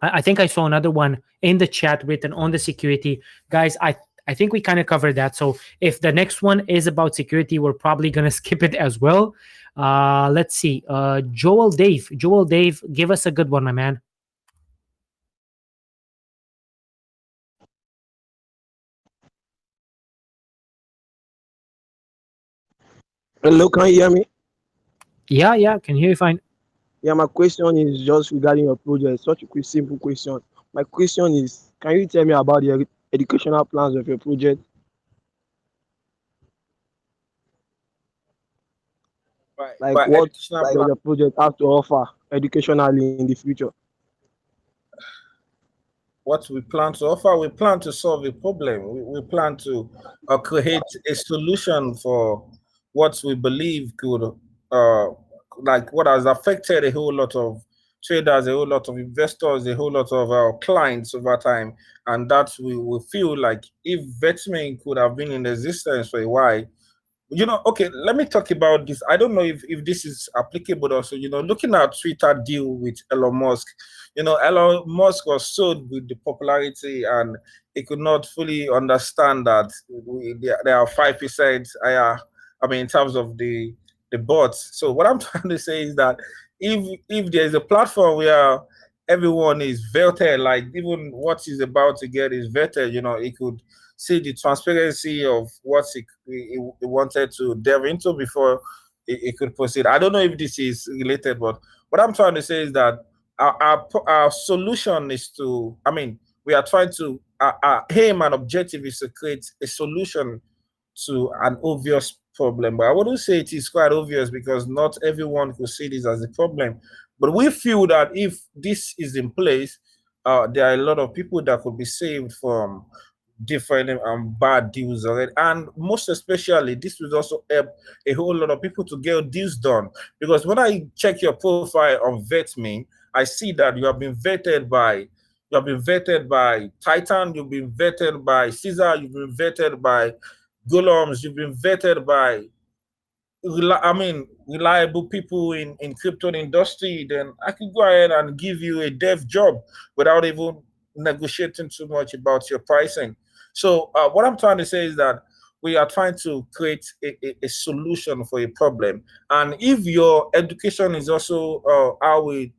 I think I saw another one in the chat written on the security, guys. I think we kind of covered that. So if the next one is about security, we're probably gonna skip it as well. Let's see. Joel Dave, give us a good one, my man. Hello, can you hear me? Yeah, can hear you fine. Yeah, my question is just regarding your project. Such a quick, simple question. My question is, can you tell me about the educational plans of your project? Right. Like But what educational does your project have to offer educationally in the future? what we plan to offer, we plan to solve a problem. We plan to create a solution for what we believe could, uh, like what has affected a whole lot of traders, a whole lot of investors, a whole lot of our clients over time. And that we feel like if Vetmin could have been in existence for a while, okay, let me talk about this. I don't know if this is applicable also. Looking at Twitter deal with Elon Musk, Elon Musk was sold with the popularity and he could not fully understand that there are 5% higher, I mean, in terms of the bots. So what I'm trying to say is that if there's a platform where everyone is vetted, like even what he's about to get is vetted, it could see the transparency of what he wanted to delve into before he could proceed. I don't know if this is related, but what I'm trying to say is that our solution is to, I mean, we are trying to, our aim and objective is to create a solution to an obvious problem. But I wouldn't say it is quite obvious because not everyone could see this as a problem. But we feel that if this is in place, there are a lot of people that could be saved from different bad deals already. And most especially, this will also help a whole lot of people to get deals done. Because when I check your profile on VetMe, I see that you have been vetted by Titan, you've been vetted by Caesar, you've been vetted by Golems, you've been vetted by reliable people in crypto industry. Then I could go ahead and give you a dev job without even negotiating too much about your pricing. So what I'm trying to say is that we are trying to create a solution for a problem. And if your education is also how we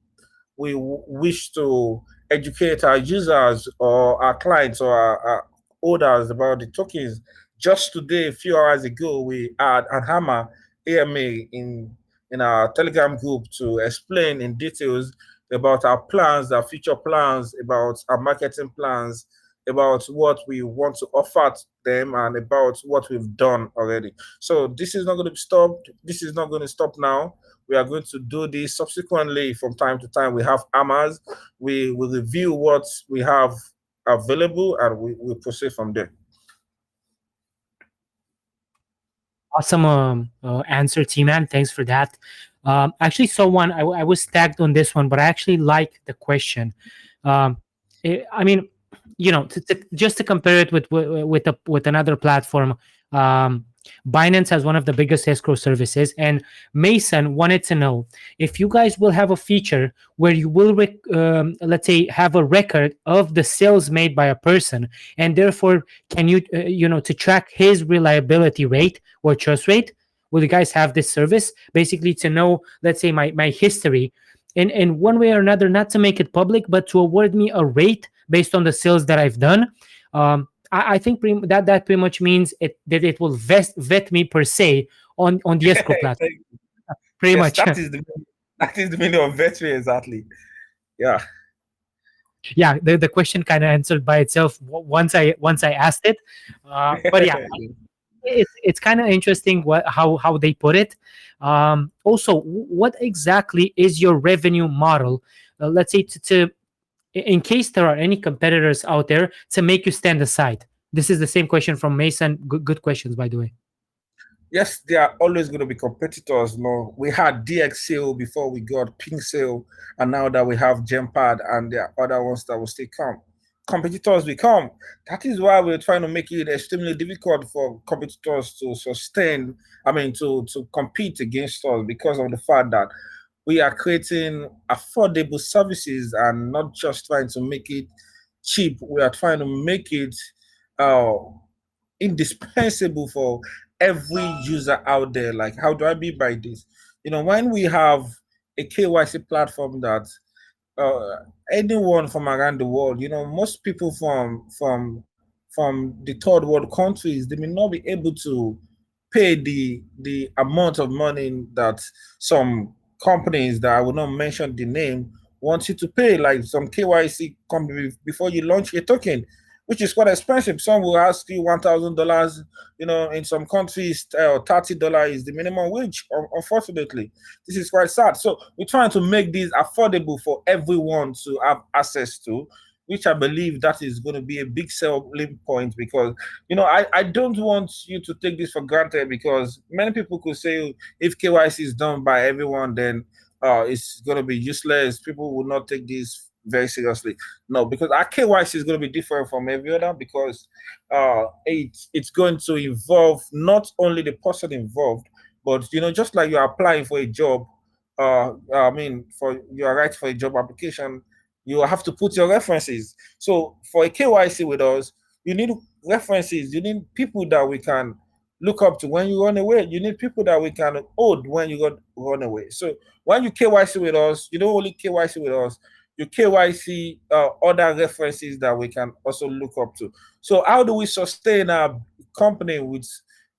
wish to educate our users or our clients or our orders about the tokens. Just today, a few hours ago, we had an Hammer AMA in our Telegram group to explain in details about our plans, our future plans, about our marketing plans, about what we want to offer to them, and about what we've done already. So this is not going to stop. This is not going to stop now. We are going to do this subsequently from time to time. We have AMAs. We will review what we have available and we proceed from there. Awesome answer, T man. Thanks for that. Actually, saw one. I was tagged on this one, but I actually like the question. I mean, just to compare it with another platform, um, Binance has one of the biggest escrow services, and Mason wanted to know if you guys will have a feature where you will, let's say, have a record of the sales made by a person, and therefore, can you, to track his reliability rate or trust rate? Will you guys have this service basically to know, let's say, my history, in one way or another, not to make it public, but to award me a rate based on the sales that I've done? I think that pretty much means that it will vet me per se on the escrow platform. Pretty Yes, much. that is the meaning of veterinary exactly. Yeah. Yeah, the question kind of answered by itself once I asked it. But yeah, it's kind of interesting how they put it. Also, what exactly is your revenue model? Let's say in case there are any competitors out there to make you stand aside. This is the same question from Mason. Good questions, by the way. Yes, there are always going to be competitors. No, we had DXL before we got Pink Sale, and now that we have Gempad, and there are other ones that will still come. Competitors will come. That is why we're trying to make it extremely difficult for competitors to sustain. I mean, to compete against us because of the fact that we are creating affordable services and not just trying to make it cheap. We are trying to make it uh, indispensable for every user out there. Like, how do I mean by this? When we have a KYC platform that uh, anyone from around the world, most people from the third world countries, they may not be able to pay the amount of money that some companies that I will not mention the name want you to pay, like some KYC company before you launch a token, which is quite expensive. Some will ask you $1,000. In some countries, $30 is the minimum wage. Unfortunately, this is quite sad. So we're trying to make this affordable for everyone to have access to, which I believe that is going to be a big selling point, because I don't want you to take this for granted, because many people could say if KYC is done by everyone, then it's going to be useless. People will not take this very seriously. No, because our KYC is going to be different from every other, because it's going to involve not only the person involved, but just like you're applying for a job, I mean, for you're right for a job application, you have to put your references. So for a KYC with us, you need references. You need people that we can look up to when you run away. You need people that we can hold when you run away. So when you KYC with us, you don't only KYC with us, you KYC other references that we can also look up to. So how do we sustain our company with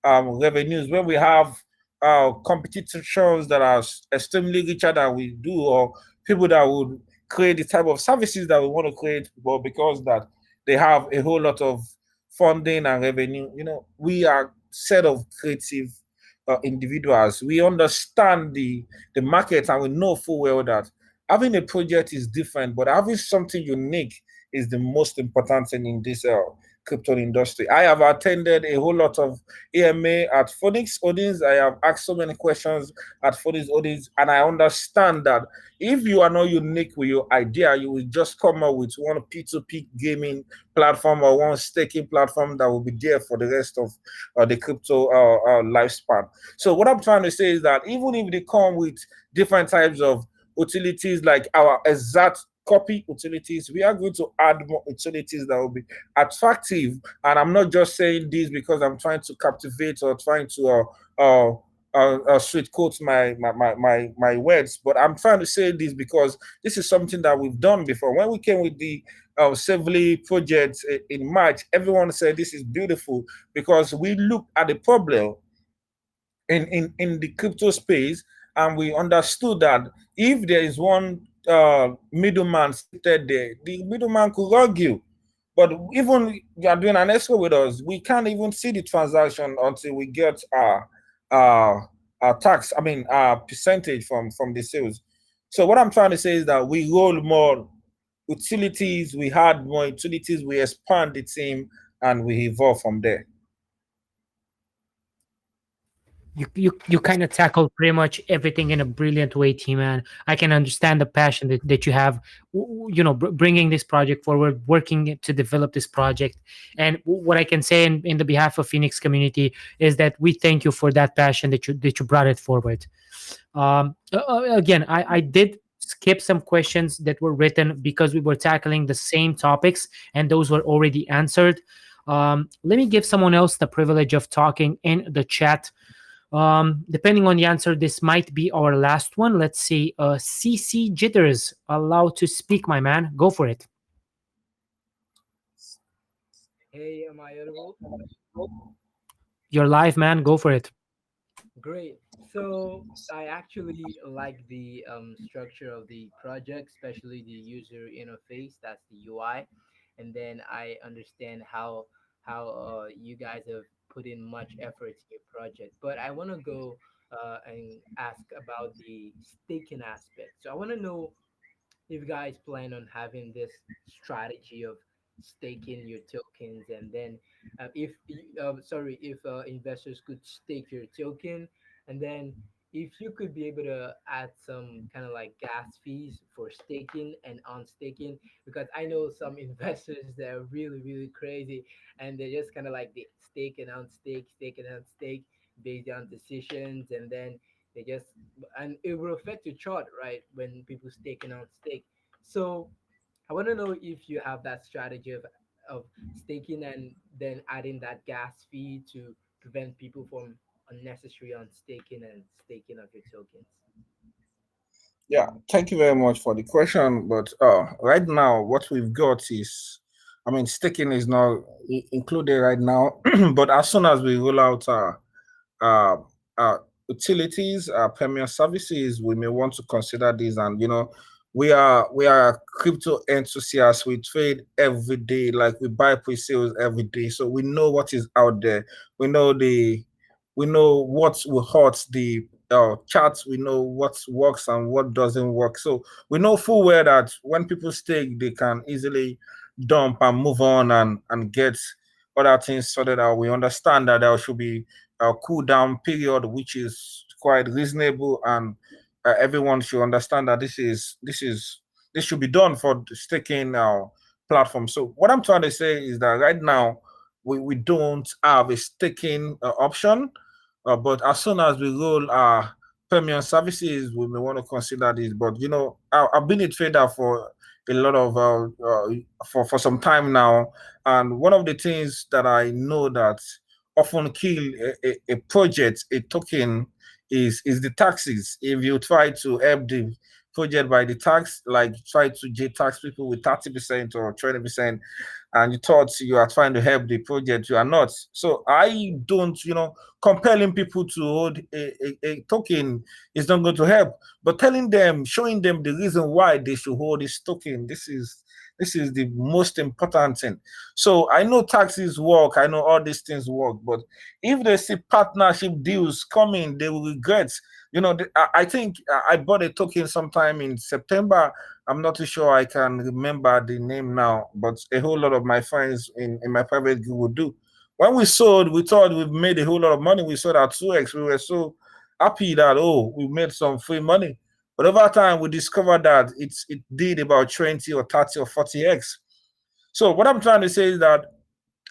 revenues when we have competitions that are extremely richer than we do, or people that would create the type of services that we want to create, but because that they have a whole lot of funding and revenue, we are set of creative individuals. We understand the market, and we know full well that having a project is different, but having something unique is the most important thing in this crypto industry. I have attended a whole lot of AMA at Phoenix Audins. I have asked so many questions at Phoenix Audins, and I understand that if you are not unique with your idea, you will just come up with one P2P gaming platform or one staking platform that will be there for the rest of the crypto lifespan. So what I'm trying to say is that even if they come with different types of utilities like our exact copy utilities, we are going to add more utilities that will be attractive. And I'm not just saying this because I'm trying to captivate or trying to sweet coat my words, but I'm trying to say this because this is something that we've done before. When we came with the Sevely project in March, everyone said this is beautiful, because we looked at the problem in the crypto space, and we understood that if there is one middleman seated there, the middleman could argue. But even you are doing an escrow with us, we can't even see the transaction until we get our tax, I mean, our percentage from the sales. So what I'm trying to say is that we roll more utilities, we had more utilities, we expand the team, and we evolve from there. You kind of tackle pretty much everything in a brilliant way, T man. I can understand the passion that you have, bringing this project forward, working to develop this project. And what I can say in the behalf of Phoenix community is that we thank you for that passion that you brought it forward. Again, I did skip some questions that were written because we were tackling the same topics and those were already answered. Let me give someone else the privilege of talking in the chat. Depending on the answer, this might be our last one. Let's see. CC Jitters, allowed to speak, my man. Go for it. Hey, am I audible? You're live, man. Go for it. Great. So I actually like the structure of the project, especially the user interface. That's the UI, and then I understand how you guys have put in much effort in your project. But I want to go and ask about the staking aspect. So I want to know if you guys plan on having this strategy of staking your tokens, and then if investors could stake your token, and then if you could be able to add some kind of like gas fees for staking and on staking, because I know some investors that are really crazy, and they're just kind of like they stake and on stake based on decisions, and then they just, and it will affect your chart, right, when people staking on stake. So I want to know if you have that strategy of staking and then adding that gas fee to prevent people from unnecessary on staking of your tokens. Yeah, thank you very much for the question. But right now, what we've got is, I mean, staking is not included right now. But as soon as we roll out uh, uh, utilities, premier services, we may want to consider this. And we are crypto enthusiasts. We trade every day, like we buy pre-sales every day, so we know what is out there. We know we know what will hurt the charts. We know what works and what doesn't work. So we know full well that when people stake, they can easily dump and move on and get other things sorted out. We understand that there should be a cool down period, which is quite reasonable, and everyone should understand that this should be done for the staking platform. So what I'm trying to say is that right now we don't have a staking option, but as soon as we roll our premium services, we may want to consider this. But I've been a trader for a lot of for some time now, and one of the things that I know that often kill a project, a token, is the taxes. If you try to help the project by the tax, like try to tax people with 30% or 20%, and you thought you are trying to help the project, you are not. So I don't, compelling people to hold a token is not going to help. But telling them, showing them the reason why they should hold this token, this is the most important thing. So I know taxes work, I know all these things work, but if they see partnership deals coming, they will regret. I think I bought a token sometime in September. I'm not too sure I can remember the name now, but a whole lot of my friends in my private group would do. When we sold, we thought we made a whole lot of money. We sold at 2x. We were so happy that, oh, we made some free money. But over time, we discovered that it did about 20 or 30 or 40x. So what I'm trying to say is that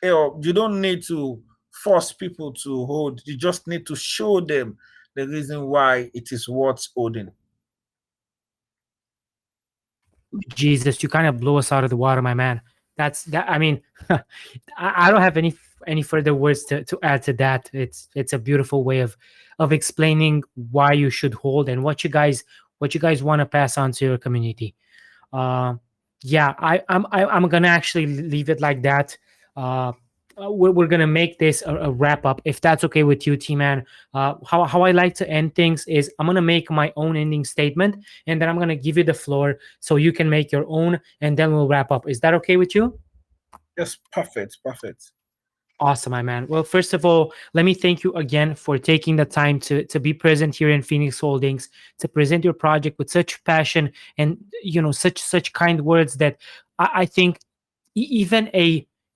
you don't need to force people to hold. You just need to show them the reason why it is worth holding. Jesus, you kind of blow us out of the water, my man. That's that. I mean, I don't have any further words to add to that. It's a beautiful way of explaining why you should hold and what you guys want to pass on to your community. Uh, yeah, I'm gonna actually leave it like that. Uh, we're gonna make this a wrap up if that's okay with you, T man. How I like to end things is I'm gonna make my own ending statement and then I'm gonna give you the floor so you can make your own and then we'll wrap up. Is that okay with you? Yes, perfect, perfect. Awesome, my man. Well, first of all, let me thank you again for taking the time to be present here in Phoenix Holdings, to present your project with such passion and such kind words that I think even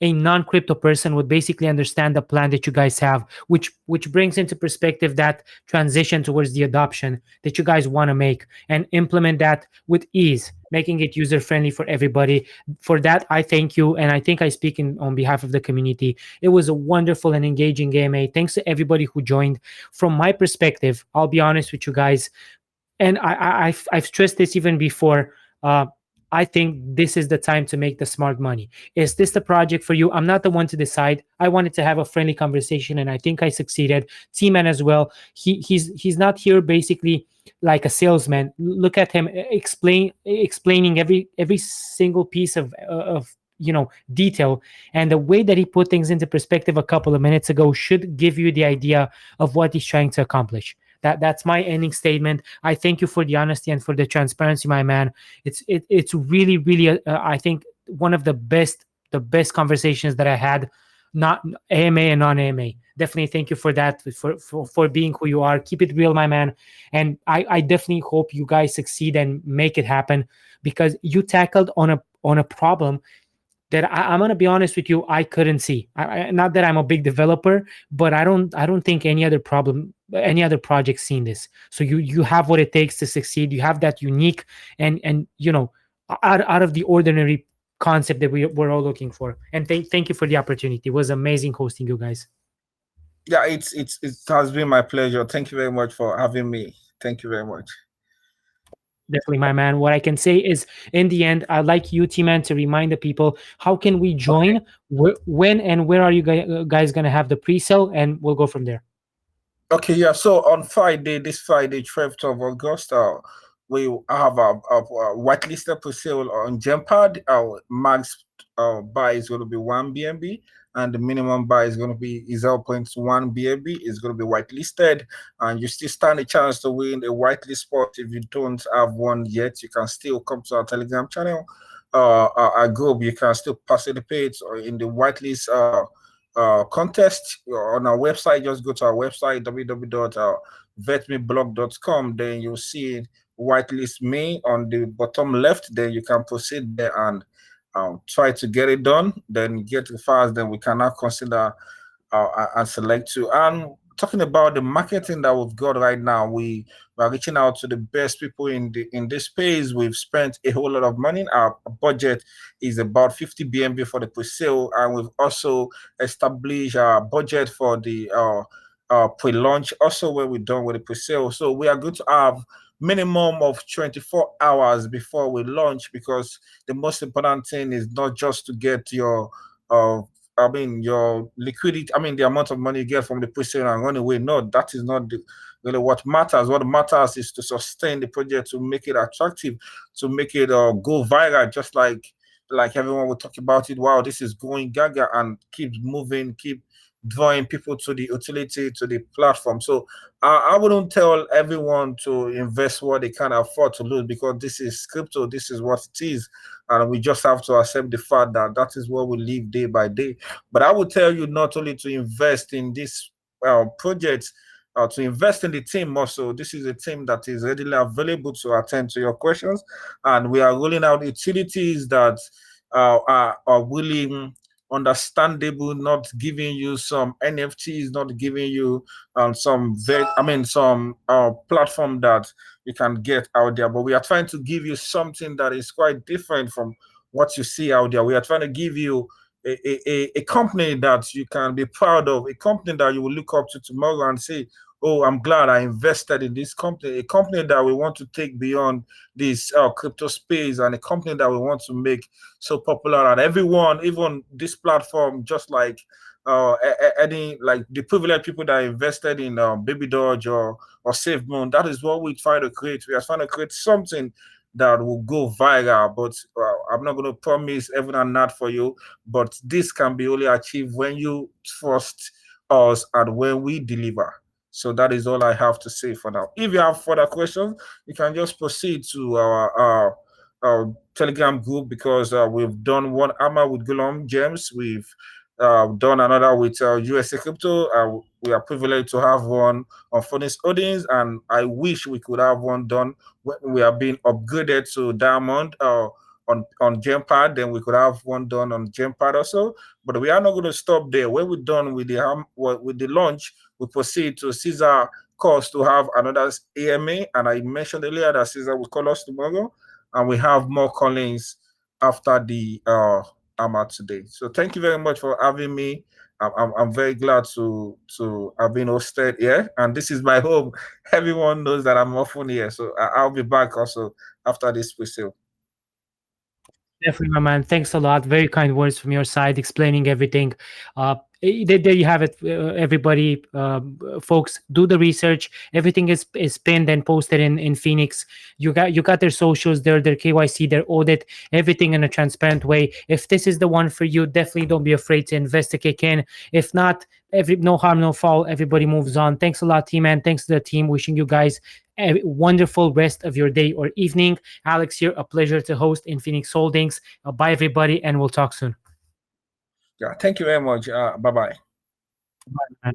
a non-crypto person would basically understand the plan that you guys have, which brings into perspective that transition towards the adoption that you guys want to make and implement that with ease, making it user friendly for everybody. For that, I thank you, and I think I speak on behalf of the community. It was a wonderful and engaging game. Thanks to everybody who joined. From my perspective, I'll be honest with you guys, and I've stressed this even before. Uh, I think this is the time to make the smart money. Is this the project for you? I'm not the one to decide. I wanted to have a friendly conversation, and I think I succeeded. T-Man as well. He's not here basically like a salesman. Look at him explaining every single piece of detail, and the way that he put things into perspective a couple of minutes ago should give you the idea of what he's trying to accomplish. That's my ending statement. I thank you for the honesty and for the transparency, my man. It's really really I think one of the best conversations that I had, not AMA and non AMA. Definitely thank you for that, for being who you are. Keep it real, my man. And I definitely hope you guys succeed and make it happen, because you tackled on a problem that I'm gonna be honest with you, I couldn't see. Not that I'm a big developer, but I don't think any other project seen this. So you have what it takes to succeed. You have that unique and out of the ordinary concept that we're all looking for. And thank you for the opportunity. It was amazing hosting you guys. Yeah, it has been my pleasure. Thank you very much for having me. Thank you very much. Definitely, my man. What I can say is, in the end, I'd like you, T-Man, to remind the people how can we Okay. join, when and where are you guys going to have the pre-sale, and we'll go from there. Okay, yeah. So on Friday, this Friday, 12th of August, we have a whitelisted for sale on Gempad. Our max buy is going to be 1 BNB, and the minimum buy is going to be 0.1 BNB. It's going to be whitelisted, and you still stand a chance to win a whitelist spot. If you don't have one yet, you can still come to our Telegram channel, our group. You can still participate or in the whitelist contest on our website. Just go to our website www.vetmeblog.com. Then you'll see whitelist me on the bottom left. Then you can proceed there and try to get it done. Then get it fast. Then we cannot consider and select you. And talking about the marketing that we've got right now, we are reaching out to the best people in this space. We've spent a whole lot of money. Our budget is about 50 BNB for the pre-sale, and we've also established our budget for the pre-launch, also where we're done with the pre-sale. So we are going to have minimum of 24 hours before we launch, because the most important thing is not just to get your your liquidity, the amount of money you get from the pre-sale and run away. No, that is not really what matters. What matters is to sustain the project, to make it attractive, to make it go viral, just like everyone will talk about it. Wow, this is going gaga, and keep moving, keep drawing people to the utility, to the platform. So I wouldn't tell everyone to invest what they can afford to lose, because this is crypto, this is what it is, and we just have to accept the fact that that is what we live day by day. But I would tell you not only to invest in this project, to invest in the team also. This is a team that is readily available to attend to your questions, and we are rolling out utilities that are willing, understandable, not giving you some NFTs, not giving you some platform that you can get out there. But we are trying to give you something that is quite different from what you see out there. We are trying to give you a company that you can be proud of, a company that you will look up to tomorrow and say, oh, I'm glad I invested in this company, a company that we want to take beyond this crypto space, and a company that we want to make so popular. And everyone, even this platform, just like any, like the privileged people that invested in Baby Dodge or Safe Moon, that is what we try to create. We are trying to create something that will go viral. But I'm not going to promise heaven and not for you, but this can be only achieved when you trust us and when we deliver. So that is all I have to say for now. If you have further questions, you can just proceed to our Telegram group, because we've done one AMA with Gulam James. We've done another with USA Crypto. We are privileged to have one on Phoenix Audience, and I wish we could have one done when we are being upgraded to Diamond on Gempad, then we could have one done on Gempad also. But we are not going to stop there. When we're done with the launch, we proceed to Caesar course to have another AMA. And I mentioned earlier that Caesar will call us tomorrow, and we have more callings after the AMA today. So thank you very much for having me. I'm very glad to have been hosted here, and this is my home. Everyone knows that I'm often here, so I'll be back also after this pre-sale. Definitely, my man. Thanks a lot. Very kind words from your side, explaining everything. There you have it, everybody. Folks, do the research. Everything is pinned and posted in Phoenix. You got their socials, their KYC, their audit, everything in a transparent way. If this is the one for you, definitely don't be afraid to invest to kick in. If not, no harm, no foul. Everybody moves on. Thanks a lot, team, man. Thanks to the team. Wishing you guys a wonderful rest of your day or evening. Alex here, a pleasure to host in Phoenix Holdings. Bye, everybody, and we'll talk soon. Yeah, thank you very much. Bye-bye. Bye, man.